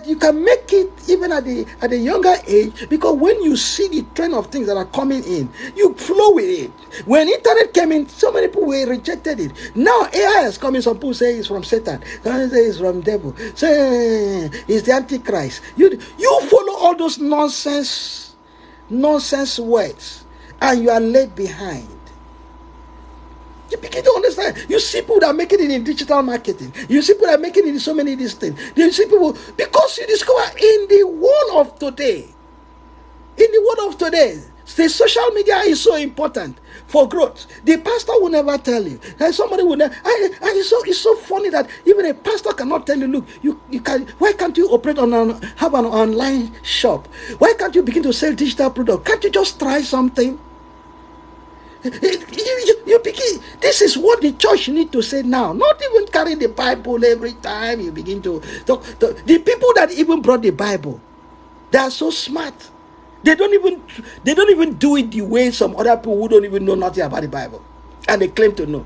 you can make it even at a younger age, because when you see the trend of things that are coming in, you flow with it. When internet came in, so many people were rejected it. Now AI is coming. Some people say it's from Satan, some say it's from devil, say it's the Antichrist. You follow all those nonsense words, and you are left behind. You begin to understand. You see people that are making it in digital marketing. You see people that are making it in so many of these things. You see people, because you discover in the world of today, The social media is so important for growth. The pastor will never tell you. And somebody will never. It's so funny that even a pastor cannot tell you, look, you can. Why can't you operate have an online shop? Why can't you begin to sell digital product? Can't you just try something? You begin. This is what the church need to say now. Not even carry the Bible every time you begin to talk. The people that even brought the Bible, they are so smart. They don't even do it the way some other people who don't even know nothing about the Bible, and they claim to know.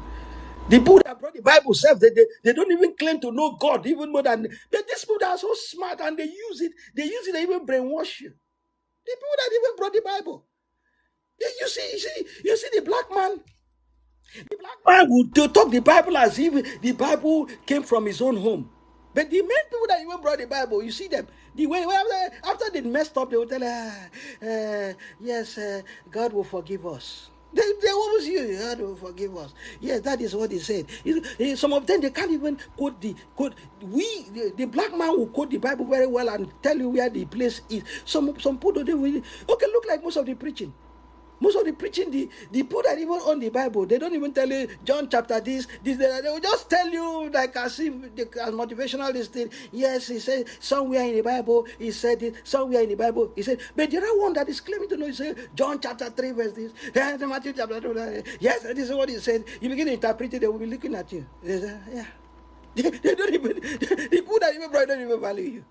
The people that brought the Bible self, they don't even claim to know God even more than. But these people that are so smart and they use it. They even brainwash you. The people that even brought the Bible. You see the black man. The black man would talk the Bible as if the Bible came from his own home. But the main people that even brought the Bible, you see them, the way after they messed up, they will tell, yes, God will forgive us. They always use God will forgive us. Yes, that is what he said. Some of them, they can't even quote the the black man will quote the Bible very well and tell you where the place is. Some people don't even, okay, look like most of the preaching. Most of the preaching, the people that even own the Bible, they don't even tell you John chapter this. They will just tell you like as if as motivational this thing. Yes, he said somewhere in the Bible, he said it. Somewhere in the Bible, he said. But the other one that is claiming to know, he said John chapter 3 verse this. Matthew chapter 2. Yes, this is what he said. You begin to interpret it, they will be looking at you. They say, yeah. They don't even, the people that even brought don't even value you.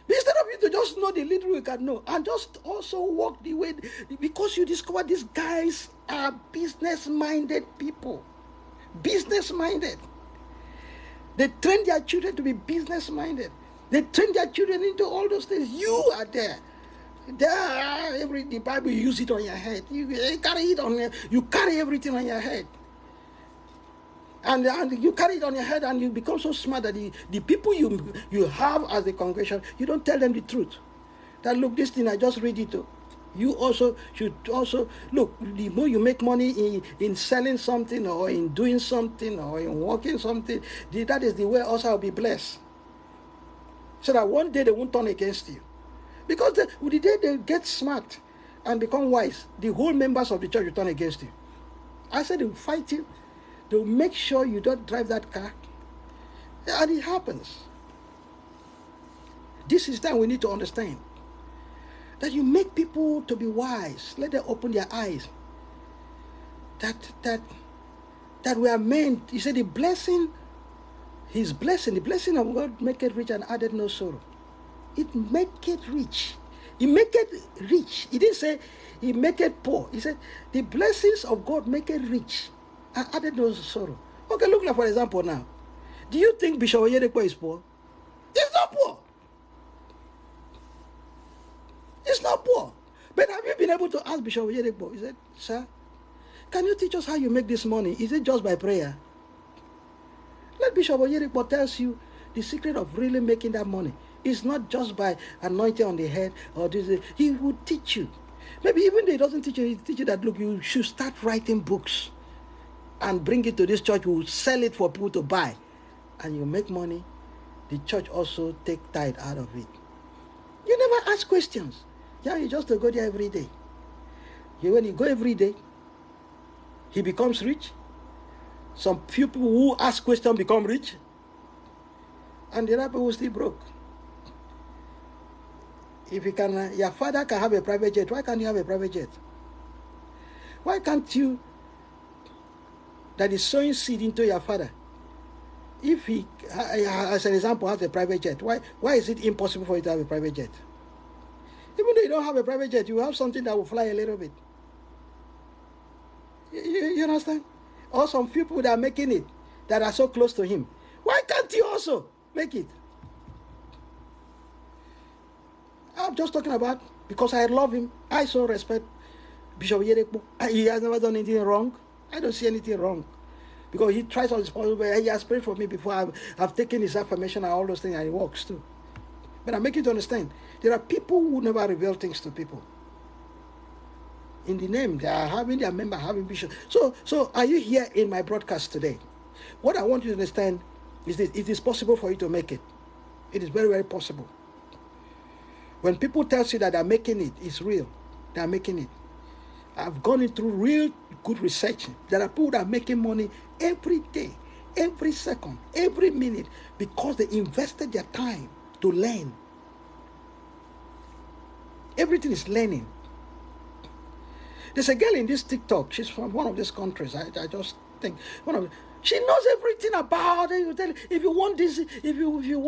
Instead of you to just know the little you can know and just also walk the way, because you discover these guys are business-minded people. Business-minded. They train their children to be business-minded. They train their children into all those things. You are there. The Bible, you use it on your head. You carry it on you carry everything on your head. And you carry it on your head and you become so smart that the people you have as a congregation, you don't tell them the truth. That look, this thing, I just read it. You also should also, look, the more you make money in selling something or in doing something or in working something, that is the way also I'll be blessed. So that one day they won't turn against you. Because the day they get smart and become wise, the whole members of the church will turn against you. I said they will fight you. To make sure you don't drive that car. And it happens. This is time we need to understand that you make people to be wise. Let them open their eyes. That we are meant. He said the blessing of God make it rich and added no sorrow. It make it rich. He make it rich. He didn't say he make it poor. He said the blessings of God make it rich. I added no sorrow. Okay, look like for example now. Do you think Bishop Oyedepo is poor? He's not poor. He's not poor. But have you been able to ask Bishop Oyedepo? He said, sir, can you teach us how you make this money? Is it just by prayer? Let Bishop Oyedepo tells you the secret of really making that money. It's not just by anointing on the head or this. He will teach you. Maybe even though he doesn't teach you, he teach you that, look, you should start writing books and bring it to this church. We'll sell it for people to buy. And you make money. The church also take tithe out of it. You never ask questions. Yeah, you just go there every day. When you go every day, he becomes rich. Some few people who ask questions become rich. And the other people still broke. If you can, your father can have a private jet. Why can't you have a private jet? Why can't you, that is sowing seed into your father, if he, as an example, has a private jet, why is it impossible for you to have a private jet? Even though you don't have a private jet, you have something that will fly a little bit. You understand? Or some people that are making it, that are so close to him. Why can't you also make it? I'm just talking about, because I love him, I so respect Bishop Oyedepo. He has never done anything wrong. I don't see anything wrong. Because he tries all his possible. He has prayed for me before. I've taken his affirmation and all those things, and he works too. But I'm making you to understand, there are people who never reveal things to people. In the name, they are having their member, having bishop. So are you here in my broadcast today? What I want you to understand is that it is possible for you to make it. It is very, very possible. When people tell you that they're making it, it's real. that are making it. I've gone into real good research. There are people that are making money every day, every second, every minute, because they invested their time to learn. Everything is learning. There's a girl in this TikTok. She's from one of these countries. I just think she knows everything about it. If you want this, if you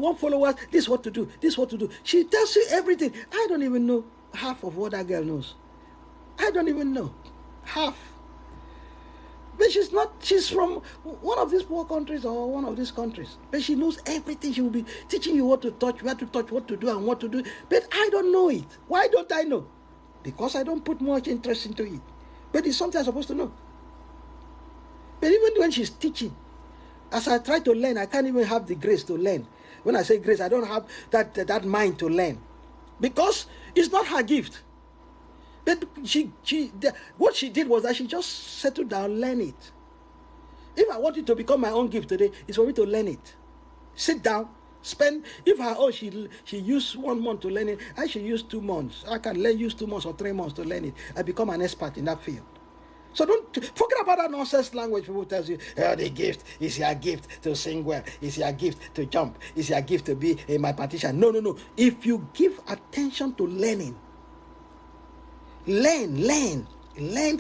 want followers, this is what to do. This is what to do. She tells you everything. I don't even know half of what that girl knows. I don't even know half. But she's from one of these poor countries or one of these countries. But she knows everything. She will be teaching you what to touch, where to touch, what to do, and what to do. But I don't know it. Why don't I know? Because I don't put much interest into it. But it's something I'm supposed to know. But even when she's teaching, as I try to learn, I can't even have the grace to learn. When I say grace, I don't have that mind to learn. Because it's not her gift. But what she did was that she just settled down, learn it. If I want it to become my own gift today, it's for me to learn it. Sit down, spend. She used 1 month to learn it, I should use 2 months. I can use 2 months or 3 months to learn it. I become an expert in that field. So don't forget about that nonsense language people tell you. Oh, the gift is your gift to sing well. It's your gift to jump. It's your gift to be a mathematician. No. If you give attention to learning, learn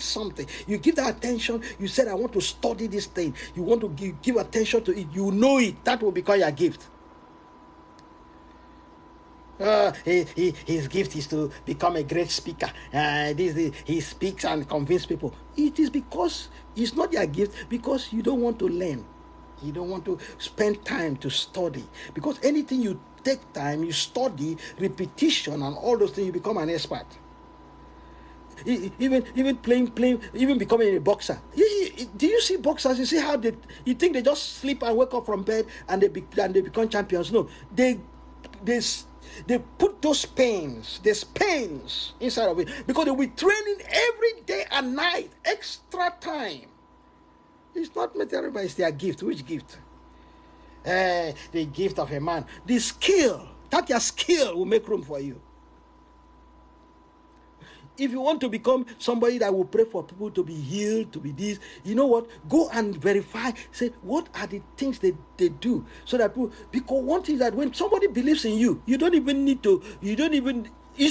something. You give that attention. You said, I want to study this thing. You want to give attention to it. You know it. That will become your gift. His gift is to become a great speaker. He speaks and convinces people. It is because it's not your gift, because you don't want to learn. You don't want to spend time to study. Because anything you take time, you study, repetition and all those things, you become an expert. Even playing, even becoming a boxer. Do you see boxers? You see how you think they just sleep and wake up from bed and they become champions? No, they put those pains, there's pains inside of it, because they'll be training every day and night, extra time. It's not material, but it's their gift. Which gift? The gift of a man. The skill. That your skill will make room for you. If you want to become somebody that will pray for people to be healed, to be this, you know what? Go and verify. Say, what are the things they do? So that people, because one thing is that when somebody believes in you, it's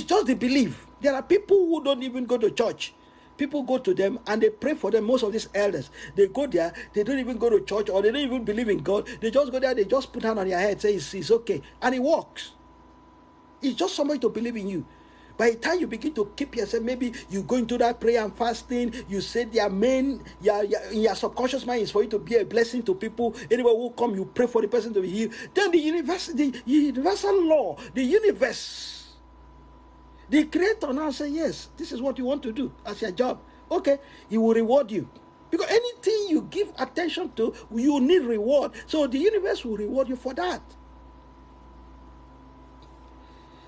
just the belief. There are people who don't even go to church. People go to them and they pray for them. Most of these elders, they go there, they don't even go to church, or they don't even believe in God. They just go there, they just put hand on your head, say it's okay. And it works. It's just somebody to believe in you. By the time you begin to keep yourself, maybe you go into that prayer and fasting, you say in your subconscious mind is for you to be a blessing to people. Anybody who come, you pray for the person to be healed. Then the universal law, the universe, the creator now say, yes, this is what you want to do as your job. Okay, he will reward you. Because anything you give attention to, you need reward. So the universe will reward you for that.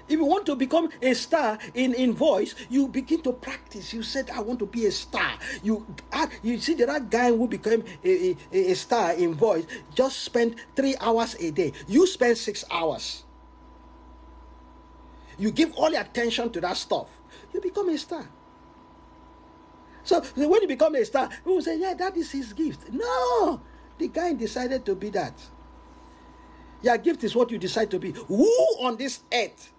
If you want to become a star in voice, you begin to practice. You said, I want to be a star. You see that guy who became a star in voice just spent 3 hours a day. You spend 6 hours. You give all your attention to that stuff. You become a star. So when you become a star, people say, yeah, that is his gift. No, the guy decided to be that. Your gift is what you decide to be. Who on this earth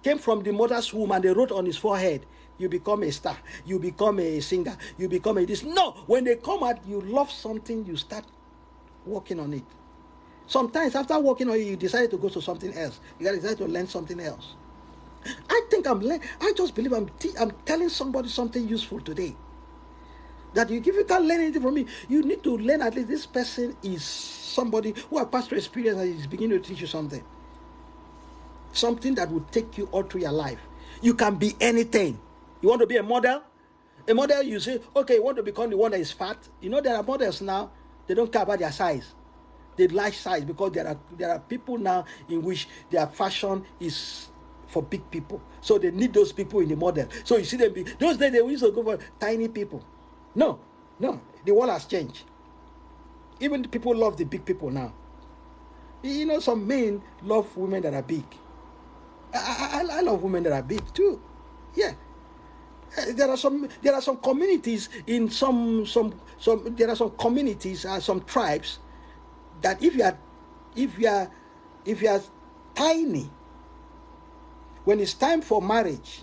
came from the mother's womb and they wrote on his forehead, you become a star, you become a singer, you become a this? No, when they come out, you love something, you start working on it. Sometimes after working on it, you decide to go to something else. You decide to learn something else. I just believe I'm telling somebody something useful today. That if you can't learn anything from me, you need to learn at least this person is somebody who has passed through experience and is beginning to teach you something. Something that will take you all through your life. You can be anything. You want to be a model? A model, you say, okay, you want to become the one that is fat. You know, there are models now, they don't care about their size. They like size because there are people now in which their fashion is for big people. So they need those people in the model. So you see them, those days they used to go for tiny people. No, the world has changed. Even the people love the big people now. You know, some men love women that are big. I love women that are big too. Yeah. There are some communities in some there are some communities, some tribes, that if you are tiny, when it's time for marriage,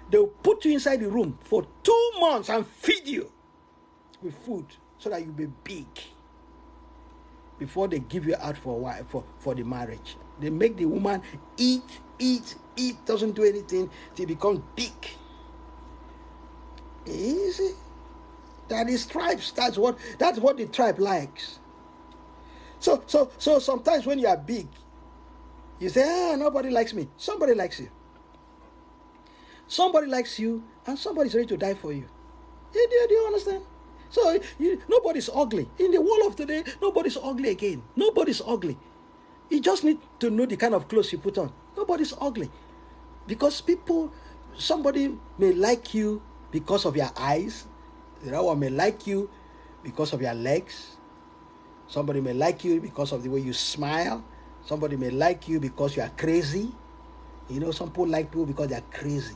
they'll put you inside the room for 2 months and feed you with food so that you'll be big before they give you out for a while, for the marriage. They make the woman eat, doesn't do anything till become big. Easy. That is tribes. That's what the tribe likes. So sometimes when you are big, you say, nobody likes me. Somebody likes you. Somebody likes you, and somebody's ready to die for you. Do you understand? So nobody's ugly. In the world of today, nobody's ugly again. Nobody's ugly. You just need to know the kind of clothes you put on. Nobody's ugly. Because somebody may like you because of your eyes. The other one may like you because of your legs. Somebody may like you because of the way you smile. Somebody may like you because you are crazy. Some people like people because they are crazy.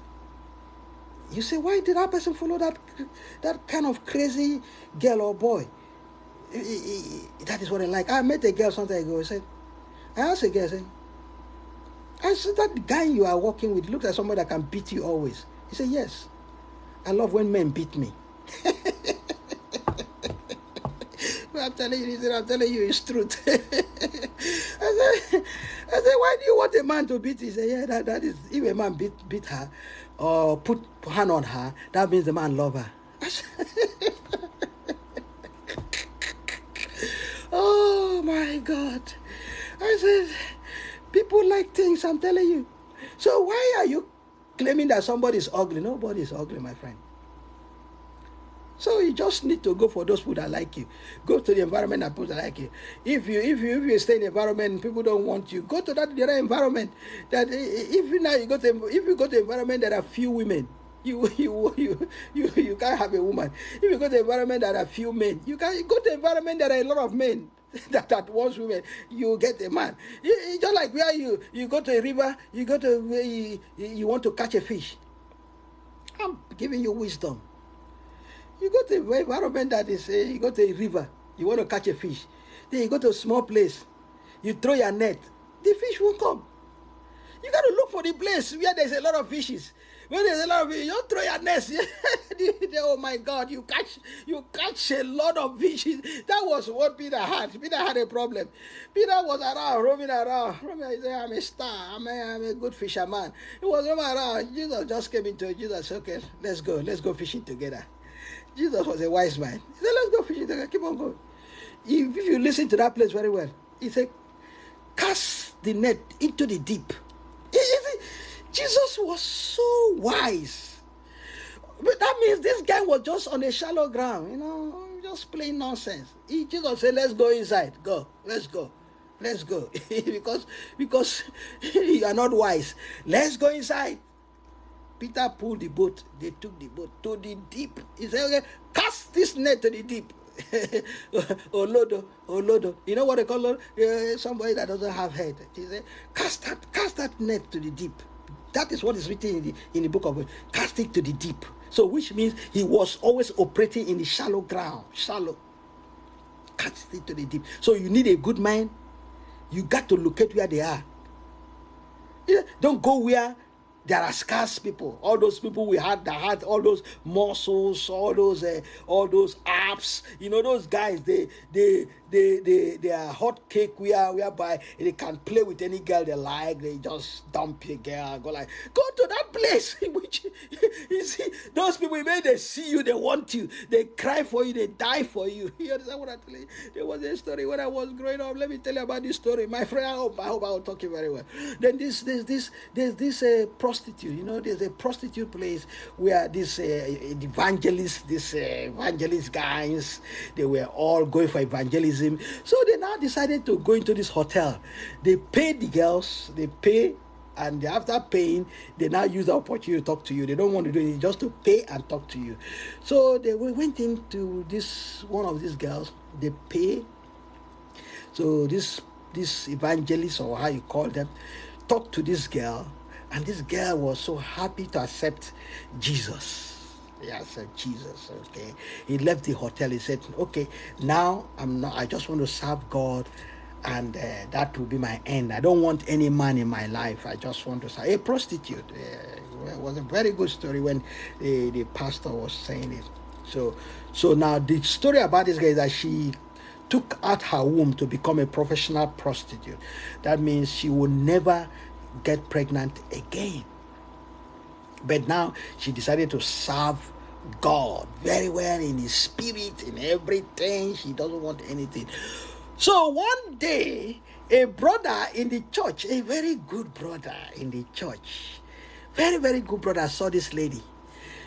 You say, why did that person follow that kind of crazy girl or boy? That is what I like. I met a girl some time ago. I asked a girl, I said, that guy you are working with looks like somebody that can beat you always. He said, yes. I love when men beat me. I'm telling you, it's truth. I said, why do you want a man to beat you? He said, yeah, that is, if a man beat her or put hand on her, that means the man love her. Oh my God. I said, people like things, I'm telling you. So why are you claiming that somebody is ugly? Nobody is ugly, my friend. So you just need to go for those people that like you. Go to the environment that people that like you. If you stay in the environment people don't want you, go to the other environment. That if you go to environment that are few women, you can't have a woman. If you go to environment that are few men, you can go to environment that are a lot of men that wants women. You get a man. It's just like where you go to a river, you go to where you want to catch a fish. I'm giving you wisdom. You go to an environment that is, you go to a river, you want to catch a fish. Then you go to a small place, you throw your net, the fish won't come. You got to look for the place where there's a lot of fishes. When there's a lot of fishes, you throw your nets. Oh my God, you catch a lot of fishes. That was what Peter had. Peter had a problem. Peter was around, roaming around. He said, I'm a star. I'm a good fisherman. He was roaming around. Jesus just came into it. Jesus said, okay, let's go fishing together. Jesus was a wise man. He said, let's go fishing together. Keep on going. If you listen to that place very well, he said, cast the net into the deep. Jesus was so wise. But that means this guy was just on a shallow ground, just playing nonsense. Jesus said, let's go inside. Go. Let's go. because you are not wise. Let's go inside. Peter pulled the boat. They took the boat to the deep. He said, okay, cast this net to the deep. Olodo. You know what they call somebody that doesn't have head. He said, cast that net to the deep. That is what is written in the book of cast it to the deep. So which means he was always operating in the shallow ground. Shallow. Cast it to the deep. So you need a good mind. You got to locate where they are. Don't go where there are scarce people. All those people that had all those muscles, all those abs. Those guys. They are hot cake whereby they can play with any girl they like. They just dump a girl, go to that place. Which you see, those people, when they see you, they want you, they cry for you, they die for you. You understand what I'm telling you? There was a story when I was growing up. Let me tell you about this story, my friend. I hope I will talk you very well. Then there's this prostitute. There's a prostitute place where this evangelist guys, they were all going for evangelism. So they now decided to go into this hotel. They paid the girls, and after paying, they now use the opportunity to talk to you. They don't want to do anything, just to pay and talk to you. So they went into one of these girls. They pay. So this evangelist, or how you call them, talked to this girl, And this girl was so happy to accept Jesus. Yeah, said Jesus. Okay, he left the hotel. He said, "Okay, now I'm not. I just want to serve God, and that will be my end. I don't want any man in my life. I just want to serve a prostitute." It was a very good story when the pastor was saying it. So now the story about this guy is that she took out her womb to become a professional prostitute. That means she will never get pregnant again. But now she decided to serve God very well in his spirit, in everything. She doesn't want anything. So one day, a brother in the church, a very good brother in the church, very, very good brother, saw this lady.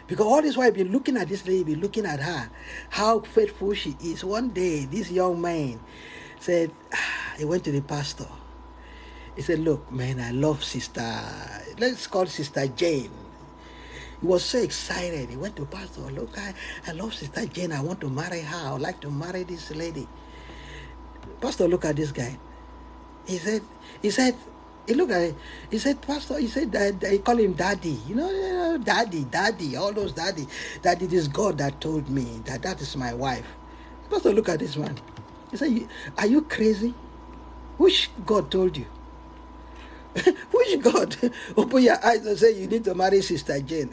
Because all this while I've been looking at this lady, been looking at her, how faithful she is. One day, this young man said, he went to the pastor. He said, "Look, man, I love let's call Sister Jane." He was so excited. He went to pastor. "Look, I love Sister Jane. I want to marry her. I would like to marry this lady." Pastor, look at this guy. He said, he looked at it. He said, "Pastor," he said, that they call him daddy. Daddy, all those daddy. That it is God that told me that is my wife. Pastor, look at this man. He said, "Are you crazy? Which God told you?" Which God? Open your eyes and say you need to marry Sister Jane.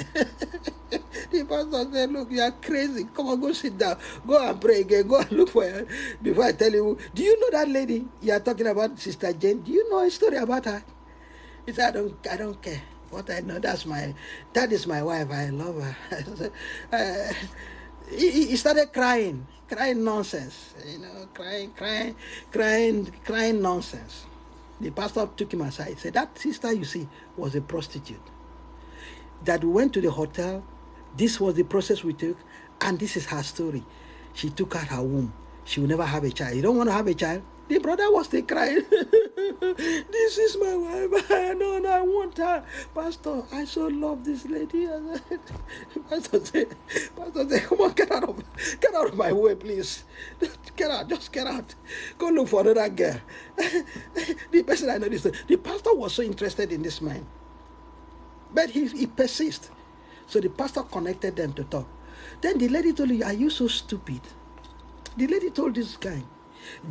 The pastor said, "Look, you are crazy. Come on, go sit down. Go and pray again. Go and look for her. Before I tell you, do you know that lady you are talking about, Sister Jane? Do you know a story about her?" He said, I don't care. What I know, that is my wife. I love her." He started crying nonsense. Crying nonsense. The pastor took him aside. Said, "That sister you see was a prostitute. That we went to the hotel. This was the process we took, and this is her story. She took out her womb. She will never have a child. You don't want to have a child?" The brother was still crying. "This is my wife. No, I want her. Pastor, I so love this lady." Pastor said, "Come on, get out of my way, please. Get out, just get out. Go look for another girl." The person I know this, the pastor was so interested in this man. But he persists. So the pastor connected them to talk. Then the lady told him, "Are you so stupid?" The lady told this guy,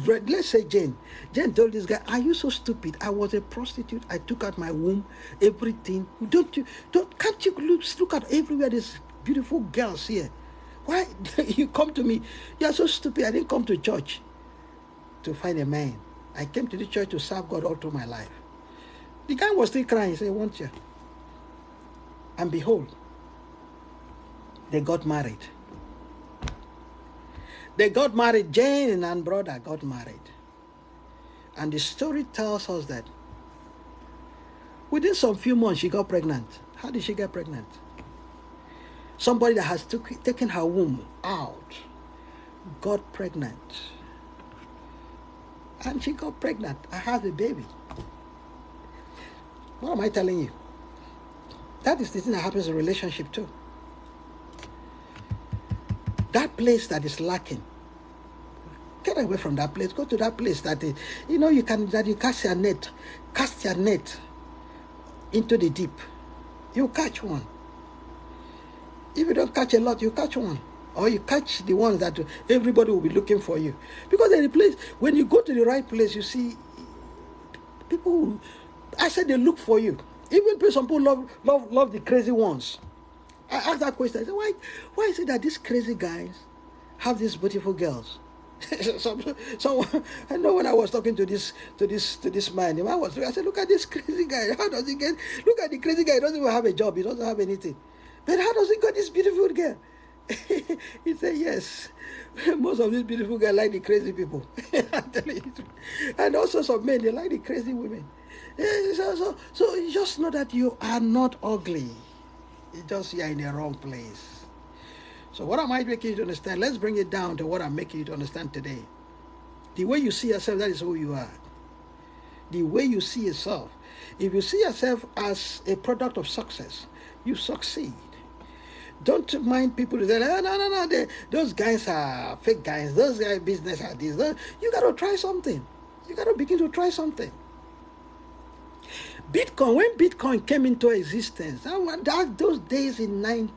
let's say Jane told this guy, "Are you so stupid? I was a prostitute. I took out my womb, everything. Can't you look at everywhere there's beautiful girls here? Why you come to me? You're so stupid. I didn't come to church to find a man. I came to the church to serve God all through my life." The guy was still crying. He said, "Want you?" And behold, they got married. Jane and brother got married. And the story tells us that within some few months, she got pregnant. How did she get pregnant? Somebody that has taken her womb out got pregnant. And she got pregnant. I have a baby. What am I telling you? That is the thing that happens in relationship too. That place that is lacking, get away from that place. Go to that place that you cast your net into the deep. You catch one. If you don't catch a lot, you catch one, or you catch the ones that everybody will be looking for you. Because in the place, when you go to the right place, you see people. I said they look for you. Even some people love the crazy ones. I asked that question. I said, why is it that these crazy guys have these beautiful girls? So I know when I was talking to this man, I said, "Look at this crazy guy. How does he get? Look at the crazy guy. He doesn't even have a job. He doesn't have anything. But how does he get this beautiful girl?" He said, "Yes, most of these beautiful guys like the crazy people." I'm telling you. And also some men, they like the crazy women. So you just know that you are not ugly. You are in the wrong place. So what am I making you to understand? Let's bring it down to what I'm making you to understand today. The way you see yourself, that is who you are. The way you see yourself. If you see yourself as a product of success, you succeed. Don't mind people who say, no, those guys are fake guys. Those guys' business are this. You got to try something. You got to begin to try something. Bitcoin, when Bitcoin came into existence, those days in the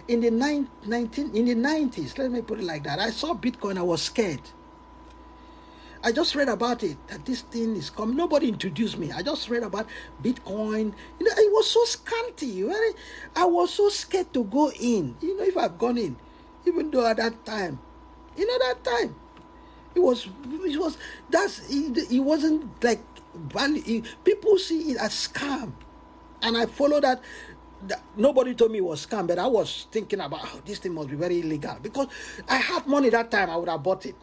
90s, let me put it like that. I saw Bitcoin, I was scared. I just read about it, that this thing is coming. Nobody introduced me. I just read about Bitcoin. It was so scanty. I was so scared to go in. If I've gone in, even though at that time, it wasn't like value. People see it as scam, and I follow that. Nobody told me it was scam, but I was thinking about, this thing must be very illegal, because I had money that time. I would have bought it.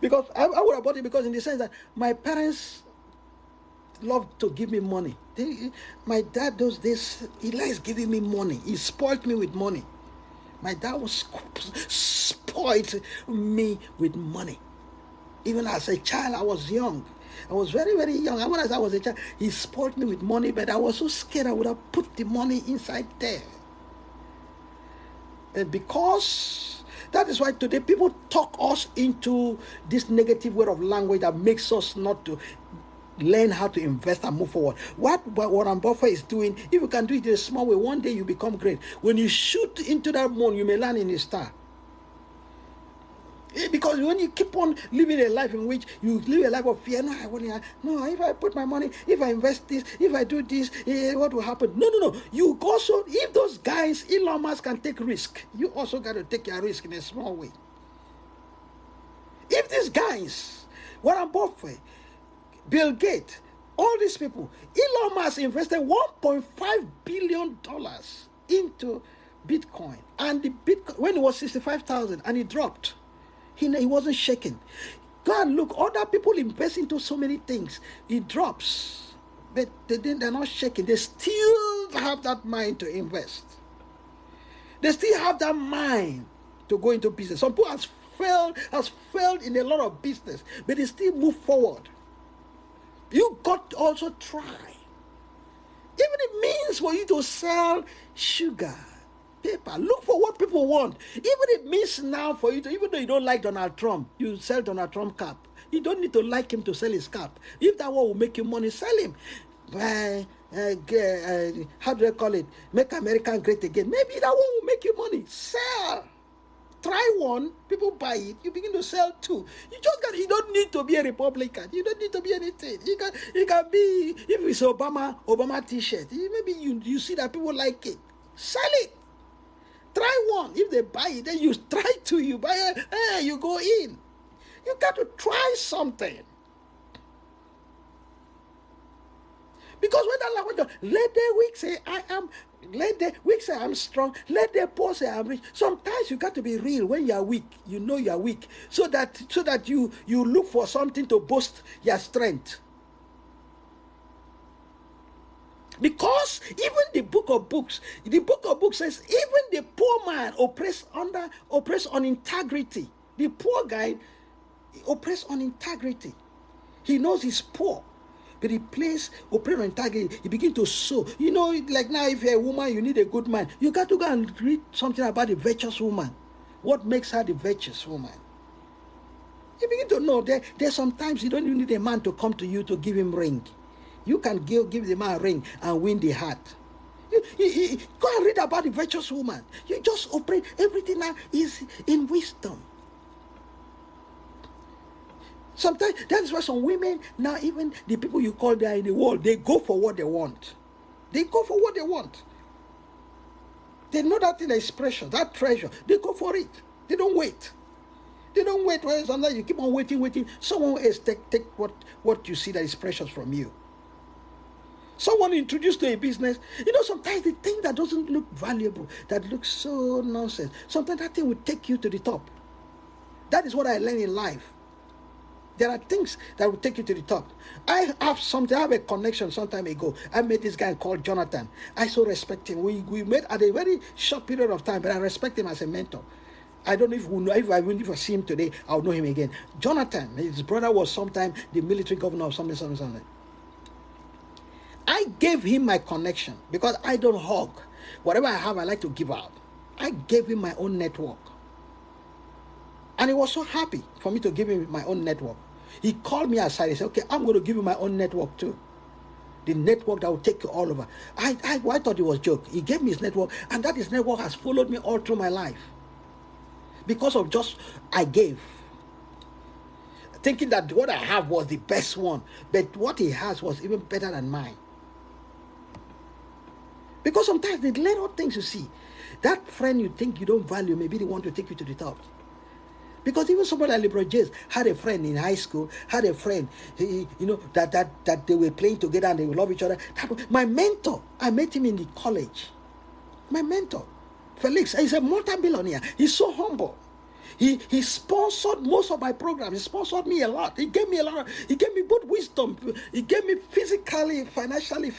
Because I would have bought it, because in the sense that my parents loved to give me money. My dad, those days, he likes giving me money. He spoiled me with money. My dad was spoiled me with money. Even as a child, I was young. I was very, very young. When I was a child, he spoiled me with money, but I was so scared I would have put the money inside there. And because that is why today people talk us into this negative way of language that makes us not to learn how to invest and move forward. What Warren Buffett is doing, if you can do it in a small way, one day you become great. When you shoot into that moon, you may land in a star. Because when you keep on living a life in which you live a life of fear, if I put my money, if I invest this, if I do this, what will happen? No. You also, if those guys, Elon Musk, can take risk, you also got to take your risk in a small way. If these guys, Warren Buffett, Bill Gates, all these people, Elon Musk invested $1.5 billion into Bitcoin, and the Bitcoin, when it was 65,000, and it dropped. He wasn't shaking. Go and look. Other people invest into so many things. It drops. But they're not shaking. They still have that mind to invest. They still have that mind to go into business. Some people has failed in a lot of business, but they still move forward. You got to also try. Even it means for you to sell sugar, paper. Look for what people want. Even it means now for you to, even though you don't like Donald Trump, you sell Donald Trump cap. You don't need to like him to sell his cap. If that one will make you money, sell him. How do I call it? Make America great again. Maybe that one will make you money. Sell. Try one, people buy it, you begin to sell two. You don't need to be a Republican. You don't need to be anything. You can be, if it's Obama t-shirt, maybe you see that people like it. Sell it. Try one. If they buy it, then you try two. You buy it, you go in. You got to try something. Because when that language, let the weak say I am, let the weak say I'm strong, let the poor say I'm rich. Sometimes you got to be real when you are weak. You know you are weak. So that you look for something to boast your strength. Because even the book of books says, even the poor man oppressed on integrity. The poor guy oppressed on integrity. He knows he's poor, but he oppressed on integrity. He begins to sow. Like now, if you're a woman, you need a good man. You got to go and read something about the virtuous woman. What makes her the virtuous woman? You begin to know that there's sometimes you don't even need a man to come to you to give him ring. You can give the man a ring and win the heart. You go and read about the virtuous woman. You just operate. Everything now is in wisdom. Sometimes that's why some women now, even the people you call there in the world, they go for what they want. They go for what they want. They know that in expression, that treasure. They go for it. They don't wait. They don't wait. Well, sometimes you keep on waiting. Someone else take what you see that is precious from you. Someone introduced to a business, sometimes the thing that doesn't look valuable, that looks so nonsense, sometimes that thing will take you to the top. That is what I learned in life. There are things that will take you to the top. I have a connection some time ago. I met this guy called Jonathan. I so respect him. We met at a very short period of time, but I respect him as a mentor. I don't know if I see him today, I'll know him again. Jonathan, his brother was sometime the military governor of something. I gave him my connection because I don't hog. Whatever I have, I like to give out. I gave him my own network. And he was so happy for me to give him my own network. He called me aside. He said, okay, I'm going to give you my own network too. The network that will take you all over. I thought it was a joke. He gave me his network, and that his network has followed me all through my life. Because of just I gave. Thinking that what I have was the best one. But what he has was even better than mine. Because sometimes the little things you see, that friend you think you don't value, maybe they want to take you to the top. Because even somebody like LeBron James had a friend in high school, had a friend, that they were playing together and they would love each other. My mentor, I met him in the college. My mentor, Felix, he's a multi-billionaire. He's so humble. He sponsored most of my programs. He sponsored me a lot. He gave me a lot. He gave me both wisdom. He gave me physically, financially.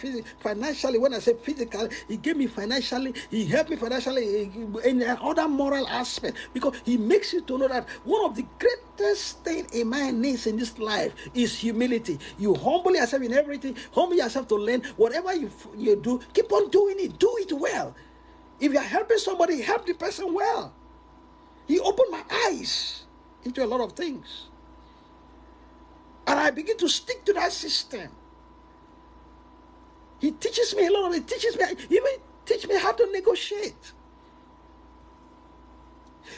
When I say physically, he gave me financially. He helped me financially in other moral aspect, because he makes you to know that one of the greatest things a man needs in this life is humility. You humble yourself in everything. Humble yourself to learn. Whatever you do, keep on doing it. Do it well. If you're helping somebody, help the person well. He opened my eyes into a lot of things. And I begin to stick to that system. He teaches me a lot of it. Even teach me how to negotiate.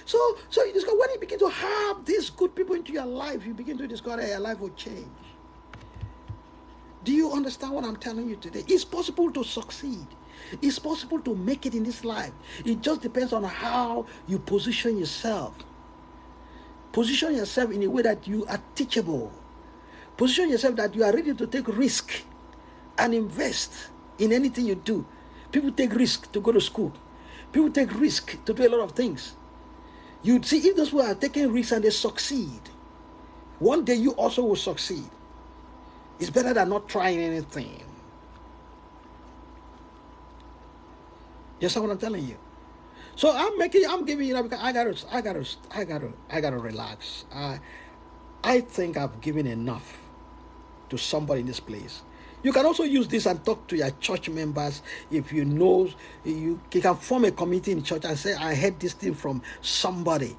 So you discover, when you begin to have these good people into your life, you begin to discover that your life will change. Do you understand what I'm telling you today? It's possible to succeed. It's possible to make it in this life. It just depends on how you position yourself. Position yourself in a way that you are teachable. Position yourself that you are ready to take risk and invest in anything you do. People take risk to go to school. People take risk to do a lot of things. You see, if those people are taking risks and they succeed, one day you also will succeed. It's better than not trying anything. You see what I'm telling you? So I'm giving you, because I gotta relax. I think I've given enough to somebody in this place. You can also use this and talk to your church members. If you know, you can form a committee in church and say, I heard this thing from somebody.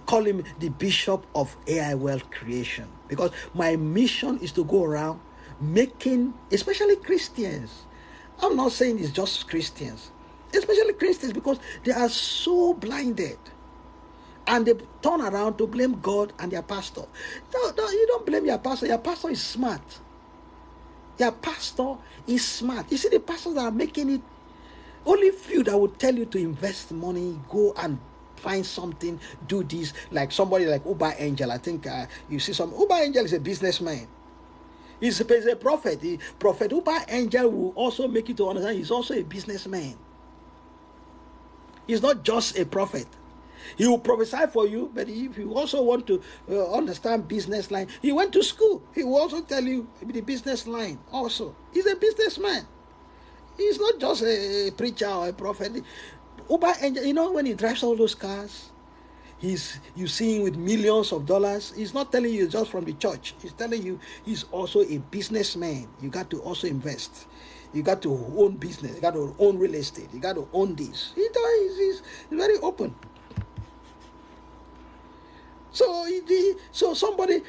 Call him the bishop of AI Wealth Creation. Because my mission is to go around making, especially Christians. I'm not saying it's just Christians. Especially Christians, because they are so blinded. And they turn around to blame God and their pastor. No, you don't blame your pastor. Your pastor is smart. Your pastor is smart. You see, the pastors that are making it, only few that will tell you to invest money, go and find something, do this. Like somebody like Uber Angel. I think you see some. Uber Angel is a businessman. He's a prophet. Prophet Uber Angel will also make you to understand he's also a businessman. He's not just a prophet. He will prophesy for you, but if you also want to understand business line, he went to school. He will also tell you the business line also. He's a businessman. He's not just a preacher or a prophet. Uber Angel, you know, when he drives all those cars, you see him with millions of dollars. He's not telling you just from the church. He's telling you he's also a businessman. You got to also invest. You got to own business. You got to own real estate. You got to own this. He's very open. So somebody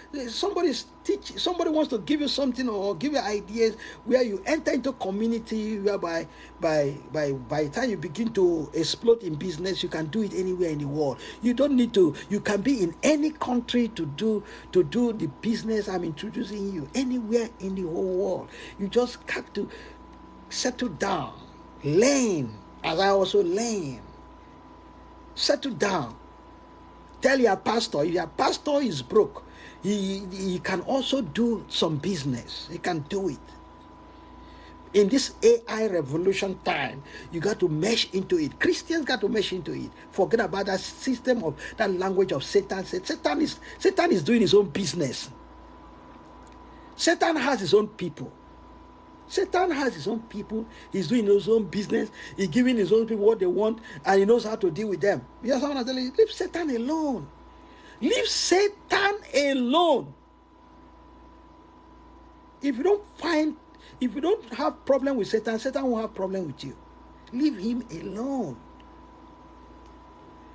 wants to give you something or give you ideas where you enter into community whereby by the time you begin to explode in business, you can do it anywhere in the world. You don't need to. You can be in any country to do the business I'm introducing you, anywhere in the whole world. You just got to settle down, learn as I also learn. Settle down. Tell your pastor, if your pastor is broke, he can also do some business. He can do it. In this AI revolution time, you got to mesh into it. Christians got to mesh into it. Forget about that system of that language of Satan. Satan is doing his own business. Satan has his own people. Satan has his own people. He's doing his own business. He's giving his own people what they want, and he knows how to deal with them. Yes, I want to tell you, leave Satan alone. Leave Satan alone. If you don't have problem with Satan, Satan won't have problem with you. Leave him alone.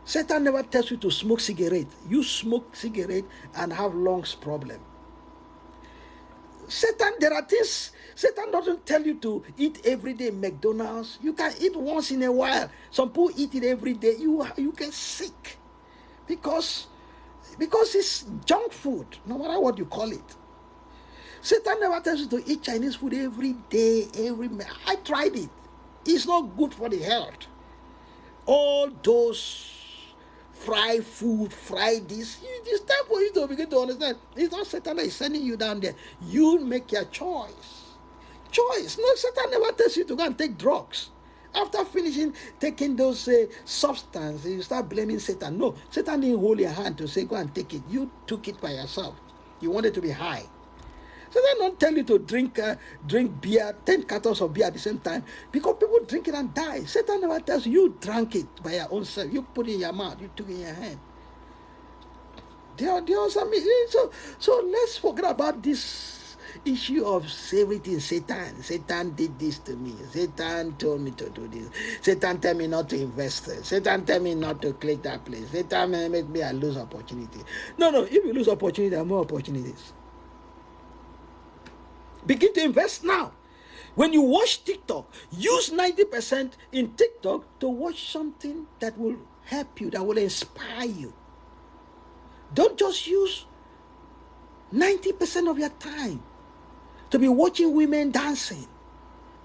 Satan never tells you to smoke cigarette. You smoke cigarette and have lungs problem. Satan, there are things, Satan doesn't tell you to eat every day McDonald's. You can eat once in a while. Some people eat it every day. You get sick because it's junk food, no matter what you call it. Satan never tells you to eat Chinese food every day, I tried it. It's not good for the health. All those fried food, fried this. It's time for you to begin to understand. It's not Satan that is sending you down there. You make your choice. No, Satan never tells you to go and take drugs. After finishing taking those substances, you start blaming Satan. No, Satan didn't hold your hand to say, go and take it. You took it by yourself. You wanted to be high. Satan don't tell you to drink beer, 10 cartons of beer at the same time, because people drink it and die. Satan never tells you, you drank it by your own self. You put it in your mouth. You took it in your hand. So let's forget about this issue of everything. Satan did this to me. Satan told me to do this. Satan tell me not to invest. Satan tell me not to click that place. Satan make me lose opportunity. No. If you lose opportunity, there are more opportunities. Begin to invest now. When you watch TikTok, use 90% in TikTok to watch something that will help you, that will inspire you. Don't just use 90% of your time to be watching women dancing,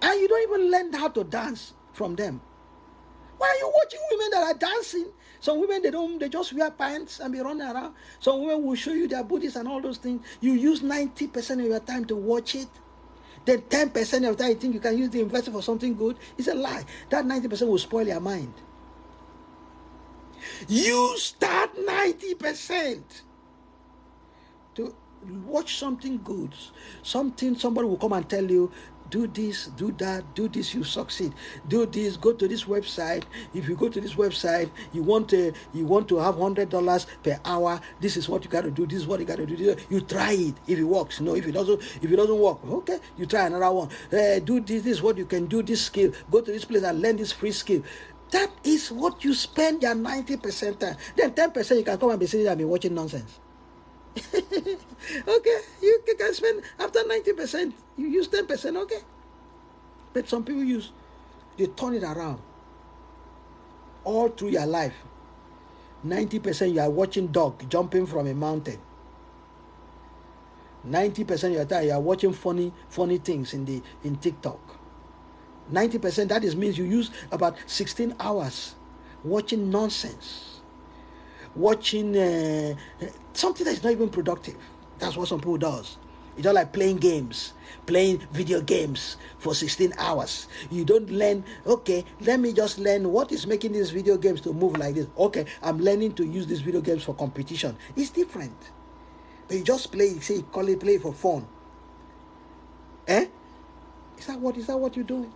and you don't even learn how to dance from them. Why are you watching women that are dancing? Some women, they just wear pants and be running around. Some women will show you their booties and all those things. You use 90% of your time to watch it. Then 10% of that you think you can use the investment for something good. It's a lie. That 90% will spoil your mind. Use that 90% to watch something good. Somebody will come and tell you, do this, do that, do this, you succeed. Do this, go to this website. If you go to this website, you want to have $100 per hour. This is what you got to do. This is what you got to do. You try it. If it works, no. If it doesn't work, okay, you try another one. Do this. This is what you can do. This skill. Go to this place and learn this free skill. That is what you spend your 90% time. Then 10% you can come and be sitting and be watching nonsense. Okay, you can spend after 90%, you use 10%, okay. But some people they turn it around all through your life. 90% you are watching dog jumping from a mountain. 90% of your time you are watching funny things in TikTok. 90% that means you use about 16 hours watching nonsense. Watching something that's not even productive. That's what some people does. It's not like playing video games for 16 hours. You don't learn, okay, let me just learn what is making these video games to move like this. Okay, I'm learning to use these video games for competition. It's different. But you just play for fun. Is that what you're doing?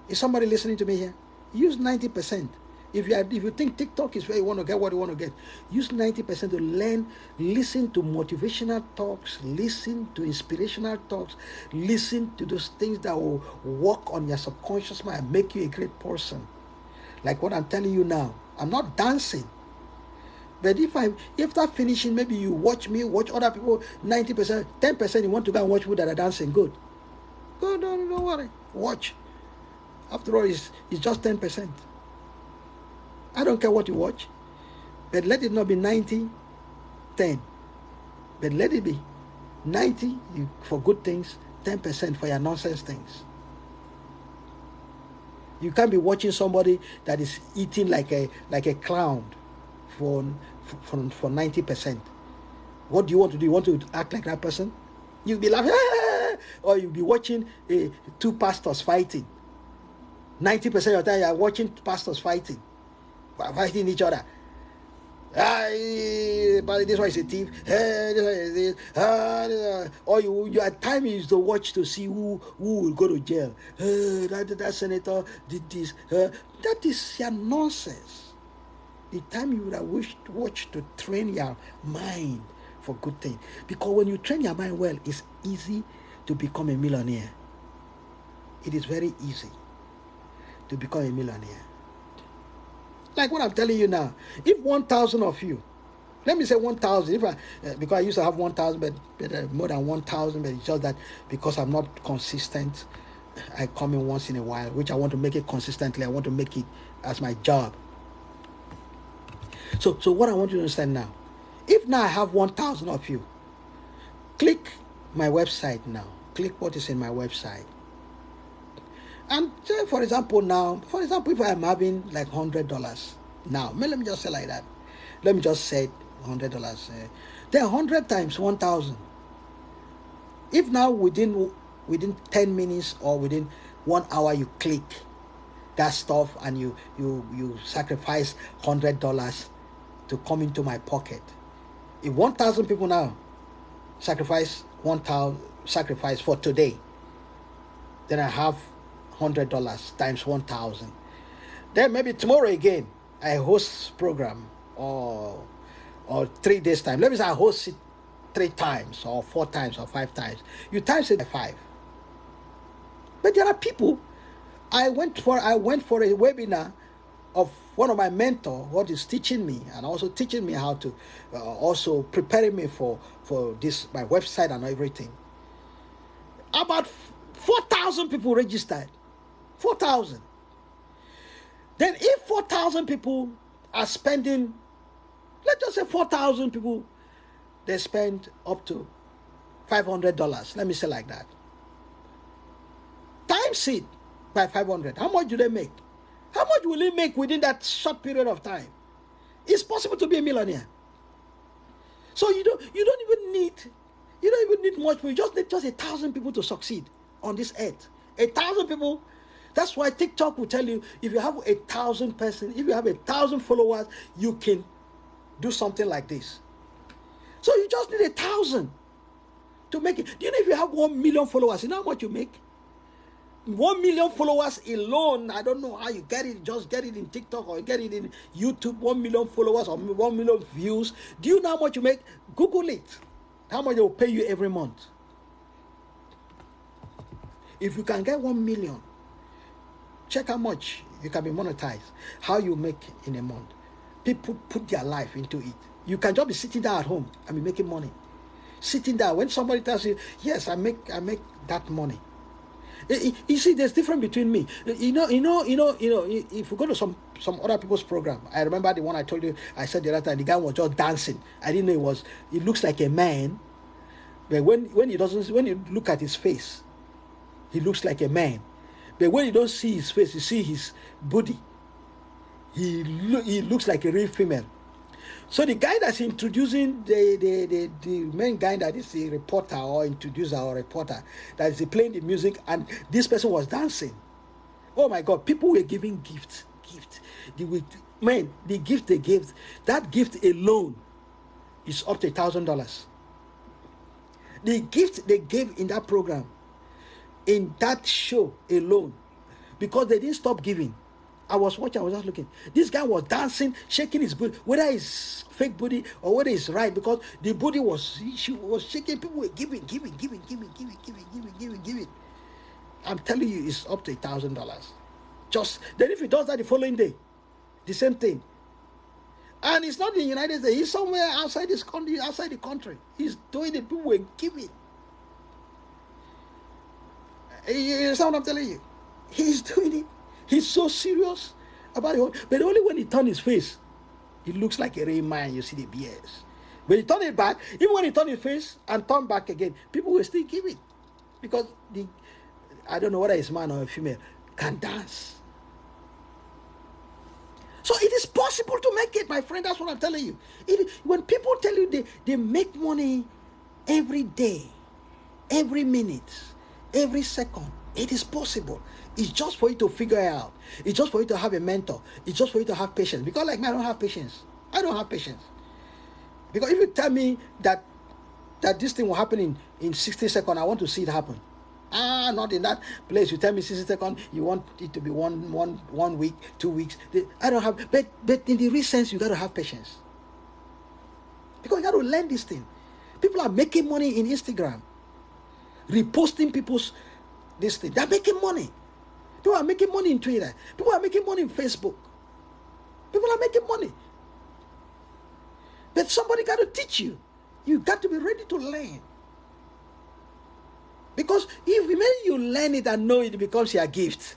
Is somebody listening to me here? Use 90%. If you think TikTok is where you want to get what you want to get, use 90% to learn, listen to motivational talks, listen to inspirational talks, listen to those things that will work on your subconscious mind and make you a great person. Like what I'm telling you now. I'm not dancing. But after finishing, maybe you watch me, watch other people, 90%, 10% you want to go and watch people that are dancing, good. Go, don't worry. Watch. After all, it's just 10%. I don't care what you watch, but let it not be 90, 10. But let it be 90 for good things, 10% for your nonsense things. You can't be watching somebody that is eating like a clown for 90%. What do you want to do? You want to act like that person? You'll be laughing, or you'll be watching two pastors fighting. 90% of the time you are watching pastors fighting each other. But this one is a thief. Or your time is to watch to see who will go to jail. That senator did this. That is your nonsense. The time you would have wished to watch to train your mind for good things. Because when you train your mind well, it's easy to become a millionaire. It is very easy to become a millionaire. Like what I'm telling you now, if 1,000 of you Let me say 1,000. If because I used to have 1,000, but more than 1,000, but it's just that because I'm not consistent, I come in once in a while, which I want to make it consistently. I want to make it as my job. So what I want you to understand now, if now I have 1,000 of you, click my website now. Click what is in my website. And say, for example, if I'm having like $100 now, let me just say like that. Let me just say $100. Then 100 times 1,000. If now within 10 minutes or within 1 hour you click that stuff and you sacrifice $100 to come into my pocket. If 1,000 people now sacrifice for today, then I have $100 times 1,000. Then maybe tomorrow again I host program or 3 days time. Let me say I host it 3 times or 4 times or 5 times. You times it by 5. But there are people. I went for a webinar of one of my mentors, what is teaching me and also teaching me how to also preparing me for this my website and everything. About 4,000 people registered. 4,000. Then if 4,000 people are spending, let's just say 4,000 people, they spend up to $500. Let me say like that. Times it by 500. How much do they make? How much will they make within that short period of time? It's possible to be a millionaire. So you don't even need much. We just need 1,000 people to succeed on this earth. 1,000 people. That's why TikTok will tell you if you have 1,000 person, if you have 1,000 followers, you can do something like this. So you just need 1,000 to make it. Do you know if you have 1 million followers, you know how much you make? 1 million followers alone, I don't know how you get it. Just get it in TikTok or get it in YouTube. 1 million followers or 1 million views. Do you know how much you make? Google it. How much they will pay you every month. If you can get 1 million, check how much you can be monetized. How you make in a month. People put their life into it. You can just be sitting there at home and be making money. Sitting there when somebody tells you, yes, I make that money. You see, there's difference between me. You know. If we go to some other people's program, I remember the one I told you. I said the other time, the guy was just dancing. I didn't know it looks like a man, but when you look at his face, he looks like a man. But when you don't see his face, you see his body. He looks like a real female. So the guy that's introducing the main guy that is the reporter or introducer or reporter that is playing the music, and this person was dancing. Oh my God! People were giving gifts. The gift they gave, that gift alone is up to $1,000. The gift they gave in that program, in that show alone, because they didn't stop giving. I was watching, I was just looking. This guy was dancing, shaking his booty, whether it's fake booty or whether it's right, because the booty she was shaking. People were giving. I'm telling you, it's up to $1,000. Just then, if he does that the following day, the same thing. And it's not in the United States, he's somewhere outside this country, outside the country. He's doing it, people were giving. You understand what I'm telling you? He's doing it. He's so serious about it. But only when he turned his face, it looks like a real man. You see the BS. When he turned it back, even when he turned his face and turned back again, people were still giving. Because I don't know whether it's man or a female, can dance. So it is possible to make it, my friend. That's what I'm telling you. When people tell you they make money every day, every minute, every second, it is possible. It's just for you to figure it out. It's just for you to have a mentor. It's just for you to have patience. Because like me, I don't have patience. Because if you tell me that this thing will happen in 60 seconds, I want to see it happen. Not in that place. You tell me 60 seconds, you want it to be one week, 2 weeks. I don't have, but in the real sense, you got to have patience. Because you got to learn this thing. People are making money in Instagram, reposting people's this thing. They're making money. People are making money in Twitter. People are making money in Facebook. People are making money. But somebody got to teach you. You got to be ready to learn. Because if maybe you learn it and know it becomes your gift.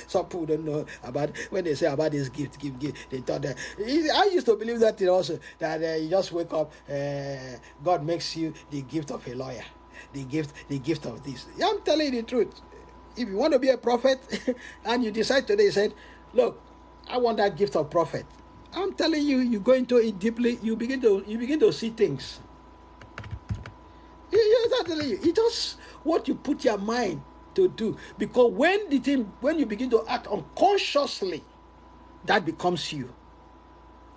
Some people don't know about when they say about this gift. They thought that I used to believe that also, that you just wake up, God makes you the gift of a lawyer, the gift of this. Yeah, I'm telling you the truth. If you want to be a prophet and you decide today, you said, look, I want that gift of prophet. I'm telling you, you go into it deeply, you begin to see things. It's just what you put your mind to do. Because when you begin to act unconsciously, that becomes you.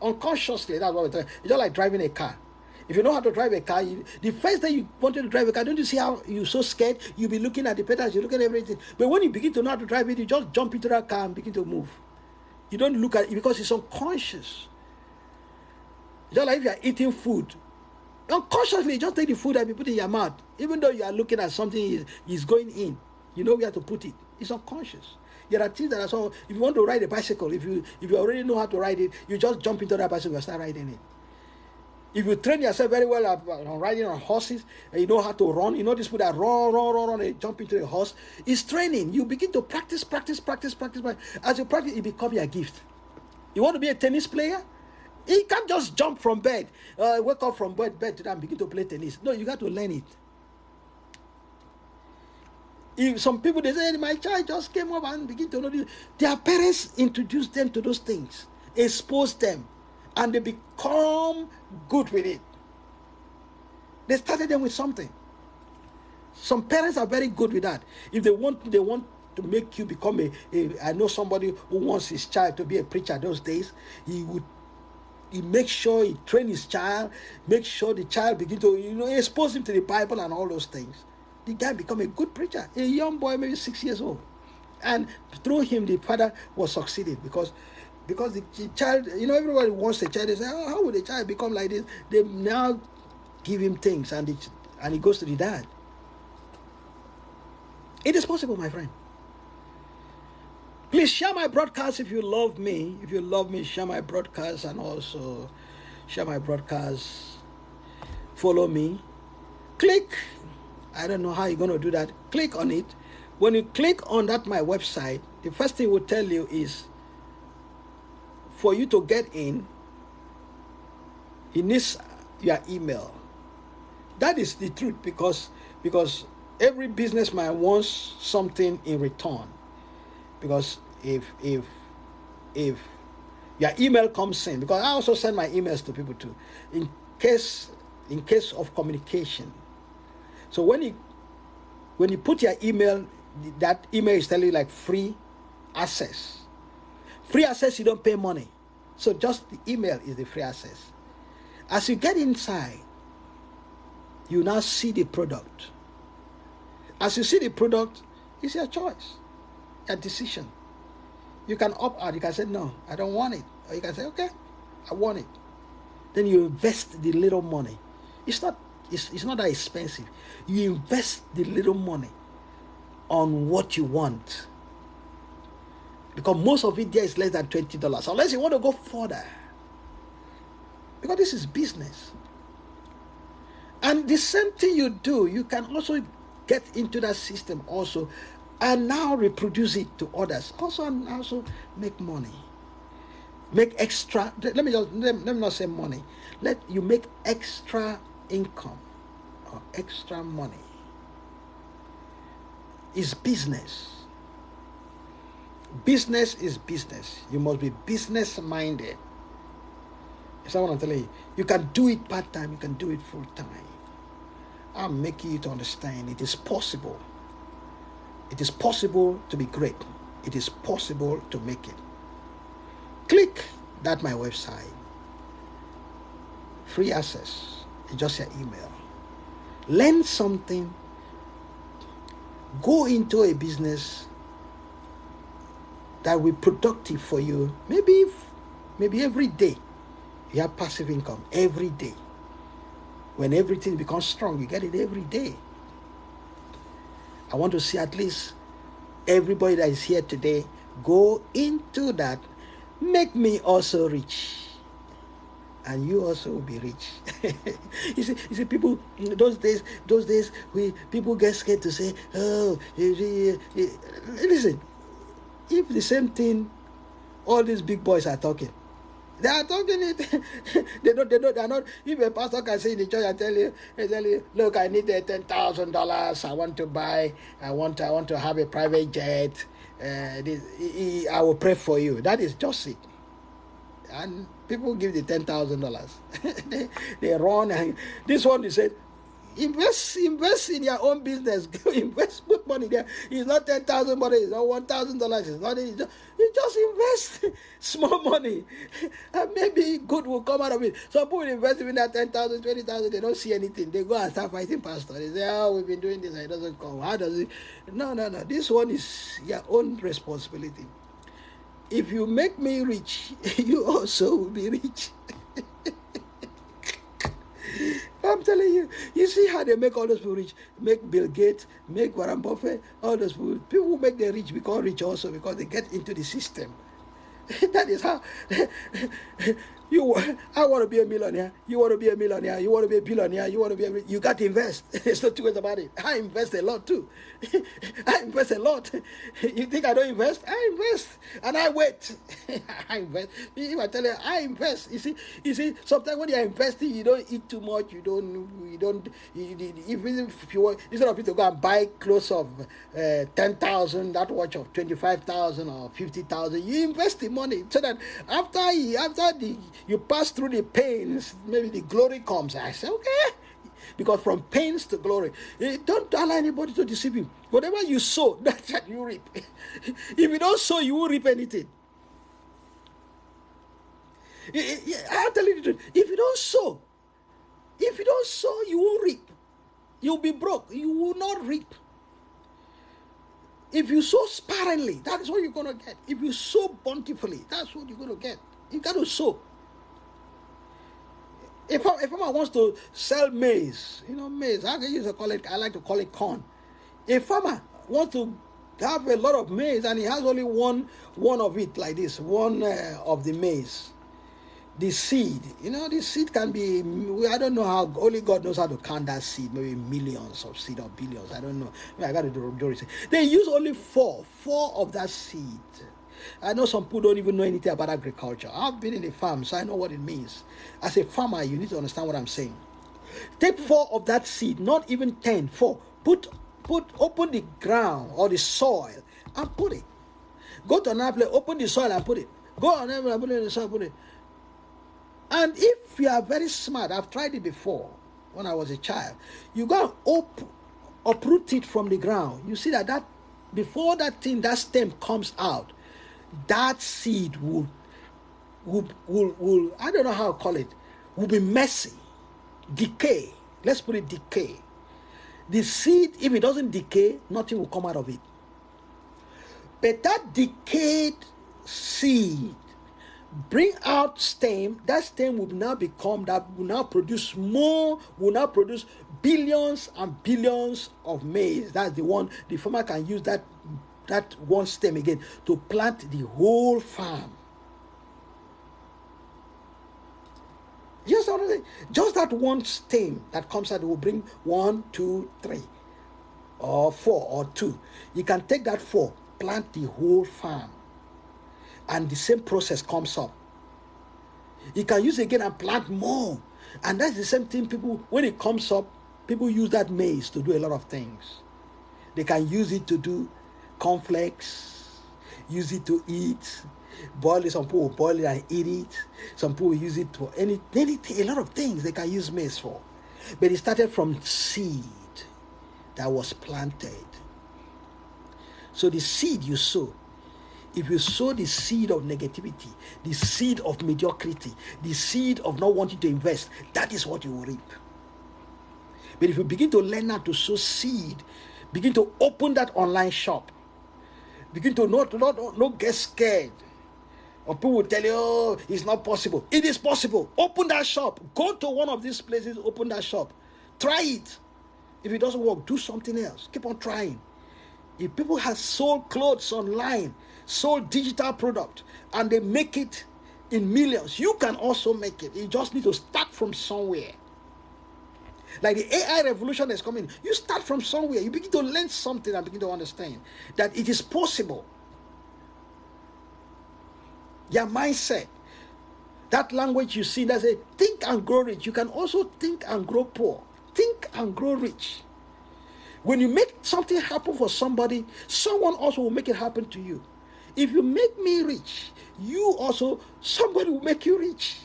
Unconsciously, that's what we're talking. It's just like driving a car. If you know how to drive a car, the first time you wanted to drive a car, don't you see how you're so scared? You'll be looking at the pedals, you look at everything. But when you begin to know how to drive it, you just jump into that car and begin to move. You don't look at it because it's unconscious. Just like if you are eating food, unconsciously just take the food and be put in your mouth. Even though you are looking at something is going in, you know where to put it. It's unconscious. There are things that are so. If you want to ride a bicycle, if you already know how to ride it, you just jump into that bicycle and start riding it. If you train yourself very well on riding on horses, and you know how to run, you know these people that run, they jump into a horse. It's training. You begin to practice. As you practice, it becomes your gift. You want to be a tennis player? You can't just jump from bed, wake up from bed to that and begin to play tennis. No, you got to learn it. If some people, they say, my child just came up and begin to know this. Their parents introduced them to those things, exposed them, and they become good with it. They started them with something. Some parents are very good with that. If they want to make you become I know somebody who wants his child to be a preacher those days. He makes sure he train his child, make sure the child begin to, expose him to the Bible and all those things. The guy become a good preacher, a young boy, maybe 6 years old. And through him, the father was succeeded because the child, everybody wants a child. They say, how would a child become like this? They now give him things and he goes to the dad. It is possible, my friend. Please share my broadcast if you love me. If you love me, share my broadcast and also share my broadcast. Follow me. Click. I don't know how you're going to do that. Click on it. When you click on that my website, the first thing it will tell you is for you to get in, it needs your email. That is the truth because every businessman wants something in return. Because if your email comes in, because I also send my emails to people too, in case of communication. So when you put your email, that email is telling you like free access. Free access, you don't pay money. So just the email is the free access. As you get inside, you now see the product. As you see the product, it's your choice. A decision. You can opt out. You can say no, I don't want it, or you can say okay, I want it. Then you invest the little money. It's not that expensive. You invest the little money on what you want, because most of it there is less than $20, unless you want to go further. Because this is business, and the same thing you do, you can also get into that system also. And now reproduce it to others. Also make money. Make extra. Let me not say money. Let you make extra income or extra money. It's business. Business is business. You must be business minded. That's what I'm telling you. You can do it part time. You can do it full time. I'm making you to understand it is possible. It is possible to be great. It is possible to make it. Click that my website. Free access. It's just your email. Learn something. Go into a business that will be productive for you. Maybe every day you have passive income. Every day. When everything becomes strong, you get it every day. I want to see at least everybody that is here today go into that. Make me also rich. and you also will be rich. You see, people those days, people get scared to say, "Oh, listen." If the same thing, all these big boys are talking. They are talking it. They are not. If a pastor can say in the church and tell you, look, I need $10,000. I want to buy. I want to have a private jet. I will pray for you. That is just it. And people give the $10,000. they run, and this one he said, invest in your own business. Invest, put money there. It's not 10,000, but it's not $1,000. It's not. You just invest small money, and maybe good will come out of it. Some people invest in that 10,000, 20,000. They don't see anything. They go and start fighting pastor. They say, "Oh, we've been doing this. It doesn't come. How does it?" No. This one is your own responsibility. If you make me rich, you also will be rich. I'm telling you, you see how they make all those people rich. Make Bill Gates, make Warren Buffett, all those people. People who make them rich become rich also because they get into the system. That is how I want to be a millionaire. You want to be a millionaire. You want to be a billionaire. You got to invest. There's no two ways about it. I invest a lot too. I invest a lot. You think I don't invest? I invest and I wait. I invest. If I tell you, I invest. You see. Sometimes when you're investing, you don't eat too much. If you want, instead of you to go and buy clothes of 10,000, that watch of 25,000 or 50,000, you invest the money so that after you pass through the pains, maybe the glory comes. I say, okay, because from pains to glory, don't allow anybody to deceive you. Whatever you sow, that's what you reap. If you don't sow, you won't reap anything. I'll tell you the truth. If you don't sow, you won't reap. You'll be broke. You will not reap. If you sow sparingly, that is what you're going to get. If you sow bountifully, that's what you're going to get. You got to sow. If someone wants to sell maize, maize, I like to call it corn. If farmer wants to have a lot of maize and he has only one of it like this, one of the maize, the seed, the seed can be, I don't know how, only God knows how to count that seed, maybe millions of seed or billions, I don't know. I got to do it. They use only four of that seed. I know some people don't even know anything about agriculture. I've been in a farm, so I know what it means. As a farmer, you need to understand what I'm saying. Take 4 of that seed, not even 10, 4. Open the ground or the soil and put it. Go to another place, open the soil and put it. Go on another place, put it in the soil, put it. And if you are very smart, I've tried it before when I was a child, you go and uproot it from the ground. You see that before that stem comes out, that seed will I don't know how to call it, will be messy, decay. Let's put it decay. The seed, if it doesn't decay, nothing will come out of it. But that decayed seed bring out stem. That stem will now produce billions and billions of maize. That's the one the farmer can use that one stem again to plant the whole farm. Just that one stem that comes out will bring 1, 2, 3 or 4 or 2. You can take that 4, plant the whole farm, and the same process comes up. You can use it again and plant more, and that's the same thing. People, when it comes up, people use that maize to do a lot of things. They can use it to do cornflakes, use it to eat, boil it. Some people will boil it and eat it. Some people use it for anything, a lot of things they can use maize for. But it started from seed that was planted. So the seed you sow, if you sow the seed of negativity, the seed of mediocrity, the seed of not wanting to invest, that is what you will reap. But if you begin to learn how to sow seed, begin to open that online shop, begin to not get scared. Or people will tell you, oh, it's not possible. It is possible. Open that shop. Go to one of these places, open that shop. Try it. If it doesn't work, do something else. Keep on trying. If people have sold clothes online, sold digital product, and they make it in millions. You can also make it. You just need to start from somewhere. Like the AI revolution is coming. You start from somewhere. You begin to learn something and begin to understand that it is possible. Your mindset, that language you see that says think and grow rich. You can also think and grow poor. Think and grow rich. When you make something happen for somebody, someone also will make it happen to you. If you make me rich, you also, somebody will make you rich.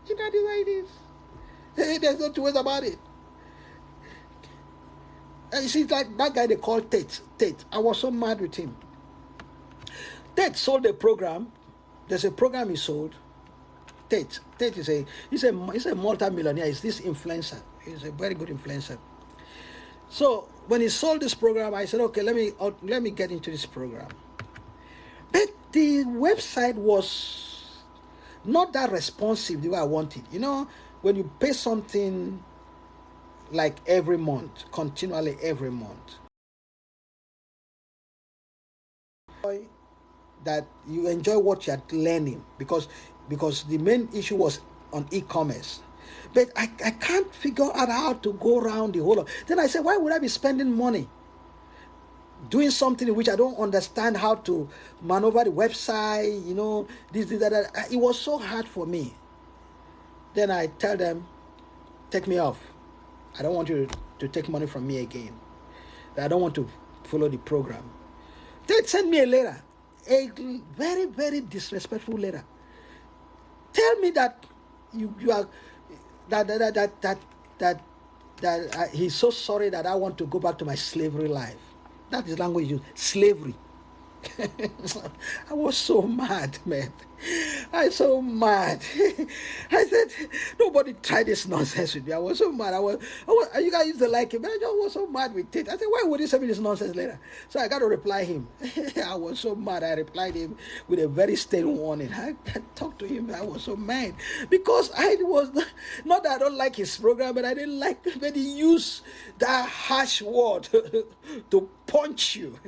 You know the way it is. There's no two ways about it. And you see, like that guy they call Tate. I was so mad with him. Tate sold a program. There's a program he sold. Tate is he's a multi-millionaire. He's this influencer. He's a very good influencer. So when he sold this program, I said, okay, let me get into this program. But the website was not that responsive the way I wanted. You know, when you pay something like every month, continually every month, that you enjoy what you're learning because the main issue was on e-commerce. But I can't figure out how to go around the whole. Then I said, why would I be spending money doing something in which I don't understand how to maneuver the website, you know, this, that. It was so hard for me. Then I tell them, take me off. I don't want you to take money from me again. I don't want to follow the program. They sent me a letter, a very, very disrespectful letter. Tell me that you are that he's so sorry that I want to go back to my slavery life. That is language used, slavery. I was so mad, man. I was so mad. I said, nobody tried this nonsense with me. I was so mad. You guys used to like him, but I just was so mad with it. I said, why would he send me this nonsense later? So I got to reply him. I was so mad. I replied him with a very stern warning. I talked to him. I was so mad because I was not that I don't like his program, but I didn't like when he used that harsh word to punch you.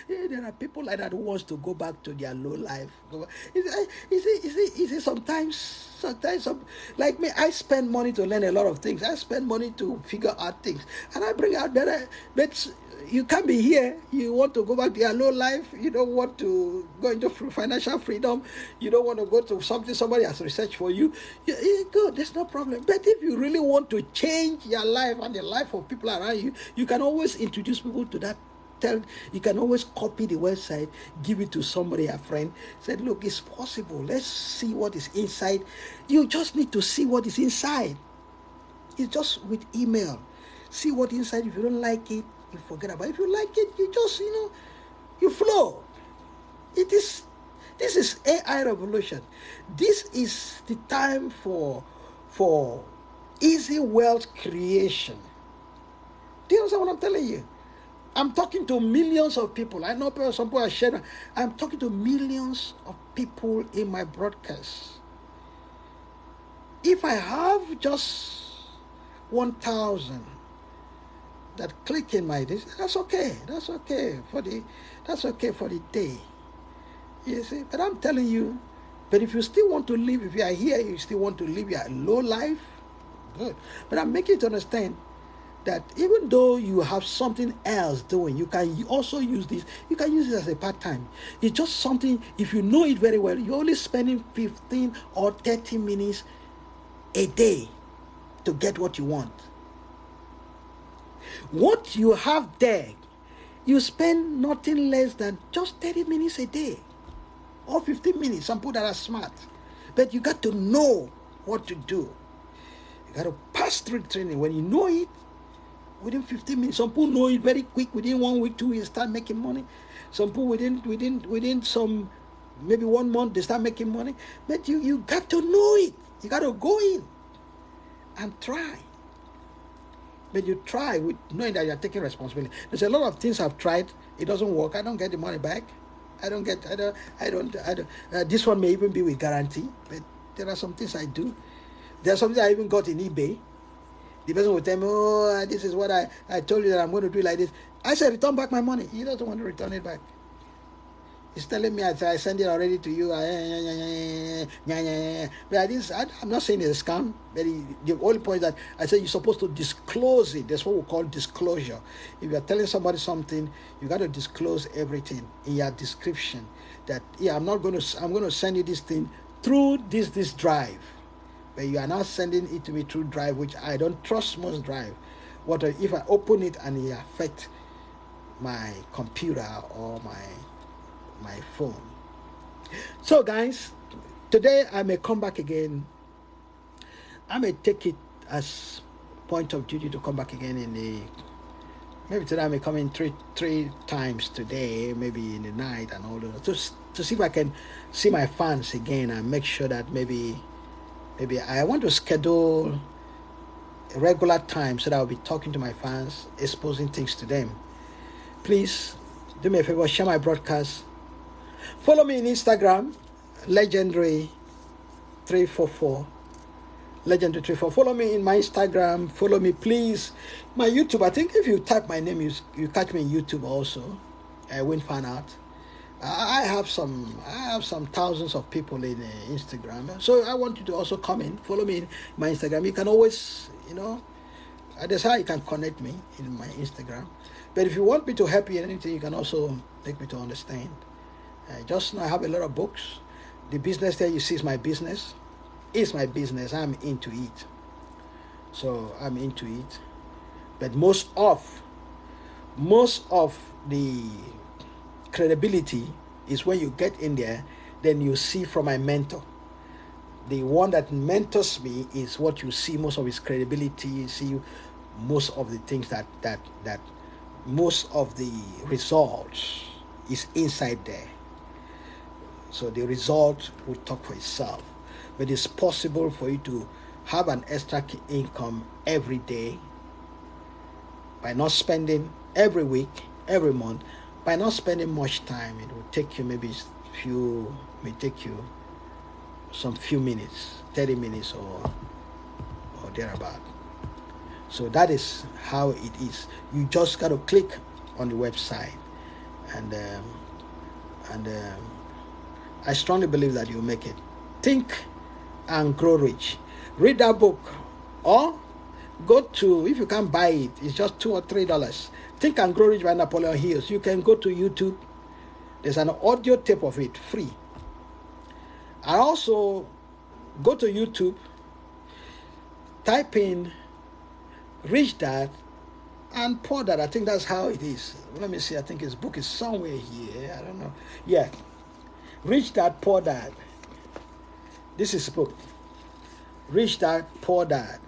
There are people like that who wants to go back to their low life. You see, sometimes, like me, I spend money to learn a lot of things. I spend money to figure out things, and I bring out better. But you can't be here. You want to go back to your low life. You don't want to go into financial freedom. You don't want to go to something somebody has researched for you. Good, there's no problem. But if you really want to change your life and the life of people around you, you can always introduce people to that. You can always copy the website, give it to somebody, a friend, said, look, it's possible. Let's see what is inside. You just need to see what is inside. It's just with email. See what inside. If you don't like it, you forget about it. If you like it, you just, you flow. This is AI revolution. This is the time for easy wealth creation. Do you understand what I'm telling you? I'm talking to millions of people. I know some people are sharing. I'm talking to millions of people in my broadcast. If I have just 1,000 that click in my this, that's okay. That's okay for the day. You see, but I'm telling you, but if you still want to live, if you are here, you still want to live your low life, good. But I'm making you to understand that even though you have something else doing, you can also use this. You can use it as a part-time. It's just something, if you know it very well, you're only spending 15 or 30 minutes a day to get what you want. What you have there, you spend nothing less than just 30 minutes a day or 15 minutes. Some people that are smart, but you got to know what to do. You got to pass through training. When you know it, within 15 minutes, some people know it very quick. Within 1 week, 2 weeks, start making money. Some people within some, maybe 1 month, they start making money. But you got to know it. You got to go in and try. But you try with knowing that you're taking responsibility. There's a lot of things I've tried. It doesn't work. I don't get the money back. This one may even be with guarantee. But there are some things I do. There are some things I even got in eBay. The person will tell me, oh, this is what I told you that I'm going to do like this. I said, return back my money. He doesn't want to return it back. He's telling me, I sent it already to you. But I'm not saying it's a scam, but the only point that I said you're supposed to disclose it. That's what we call disclosure. If you're telling somebody something, you got to disclose everything in your description. That, yeah, I'm going to send you this thing through this drive. But you are now sending it to me through drive, which I don't trust most drive. What if I open it and it affect my computer or my phone? So guys, today I may come back again. I may take it as point of duty to come back again maybe today I may come in three times today, maybe in the night and all that, to see if I can see my fans again and make sure that maybe I want to schedule a regular time so that I'll be talking to my fans, exposing things to them. Please do me a favor, share my broadcast. Follow me on Instagram, Legendary344. Legendary344. Follow me in my Instagram. Follow me, please. My YouTube. I think if you type my name, you catch me in YouTube also. Win Fan Art. I have some thousands of people in Instagram. So I want you to also come in, follow me in my Instagram. You can always, that's how you can connect me in my Instagram. But if you want me to help you in anything, you can also make me to understand. Just now I have a lot of books. The business there you see is my business. It's my business. I'm into it. So I'm into it. But most of the credibility is when you get in there, then you see from my mentor. The one that mentors me is what you see, most of his credibility. You see most of the things that most of the results is inside there. So the result will talk for itself. But it's possible for you to have an extra income every day by not spending every week, every month, by not spending much time. It will take you some few minutes, 30 minutes or thereabout. So that is how it is. You just got to click on the website, and I strongly believe that you'll make it. Think and Grow Rich. Read that book, or go to, if you can't buy it, it's just $2 or $3. Think and Grow Rich by Napoleon Hills. You can go to YouTube. There's an audio tape of it, free. I also go to YouTube, type in Rich Dad and Poor Dad. I think that's how it is. Let me see. I think his book is somewhere here. I don't know. Yeah. Rich Dad, Poor Dad. This is the book. Rich Dad, Poor Dad.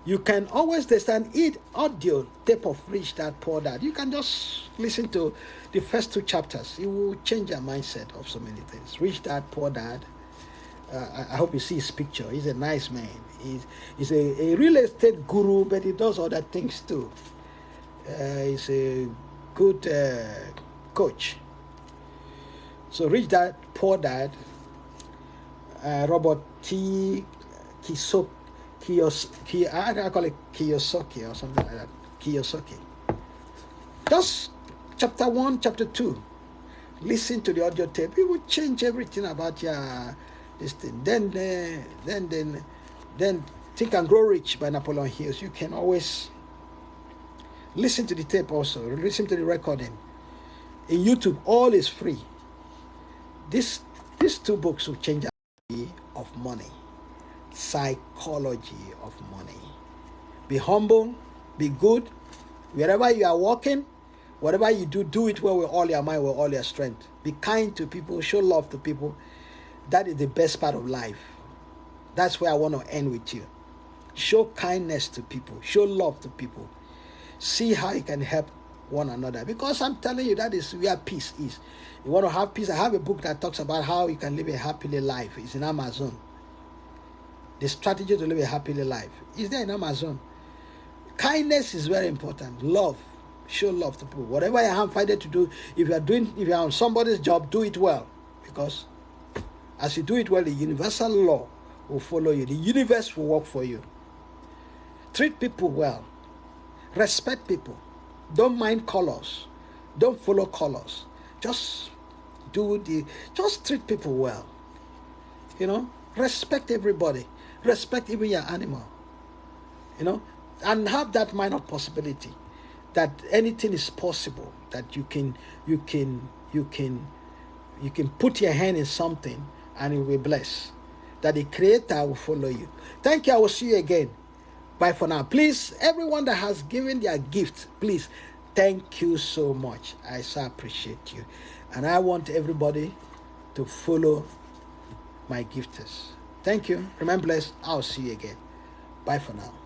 You can always, there's an audio tape of Rich Dad, Poor Dad. You can just listen to the first 2 chapters. It will change your mindset of so many things. Rich Dad, Poor Dad. I hope you see his picture. He's a nice man. He's a real estate guru, but he does other things too. He's a good coach. So Rich Dad, Poor Dad. Robert T. Kiyosaki, I call it Kiyosaki or something like that. Kiyosaki. Just chapter 1, chapter 2. Listen to the audio tape. It will change everything about this thing. Then Think and Grow Rich by Napoleon Hills. You can always listen to the tape also. Listen to the recording. In YouTube, all is free. These 2 books will change of money, psychology of money. Be humble, be good. Wherever you are walking, whatever you do it well with all your mind, with all your strength. Be kind to people, show love to people. That is the best part of life. That's where I want to end with you. Show kindness to people, show love to people. See how you can help one another, because I'm telling you, that is where peace is. You want to have peace. I have a book that talks about how you can live a happily life. It's in Amazon. The strategy to live a happily life is there in Amazon. Kindness is very important. Love, show love to people. Whatever you have fighting to do, if you are on somebody's job, do it well, because as you do it well, the universal law will follow you. The universe will work for you. Treat people well. Respect people. Don't mind colors. Don't follow colors. Just just treat people well. Respect everybody, respect even your animal, and have that mind of possibility that anything is possible, that you can put your hand in something and it will be blessed, that the creator will follow you. Thank you. I will see you again. Bye for now. Please, everyone that has given their gift, please, thank you so much. I so appreciate you, and I want everybody to follow my gifters. Thank you. Remember blessed. I'll see you again. Bye for now.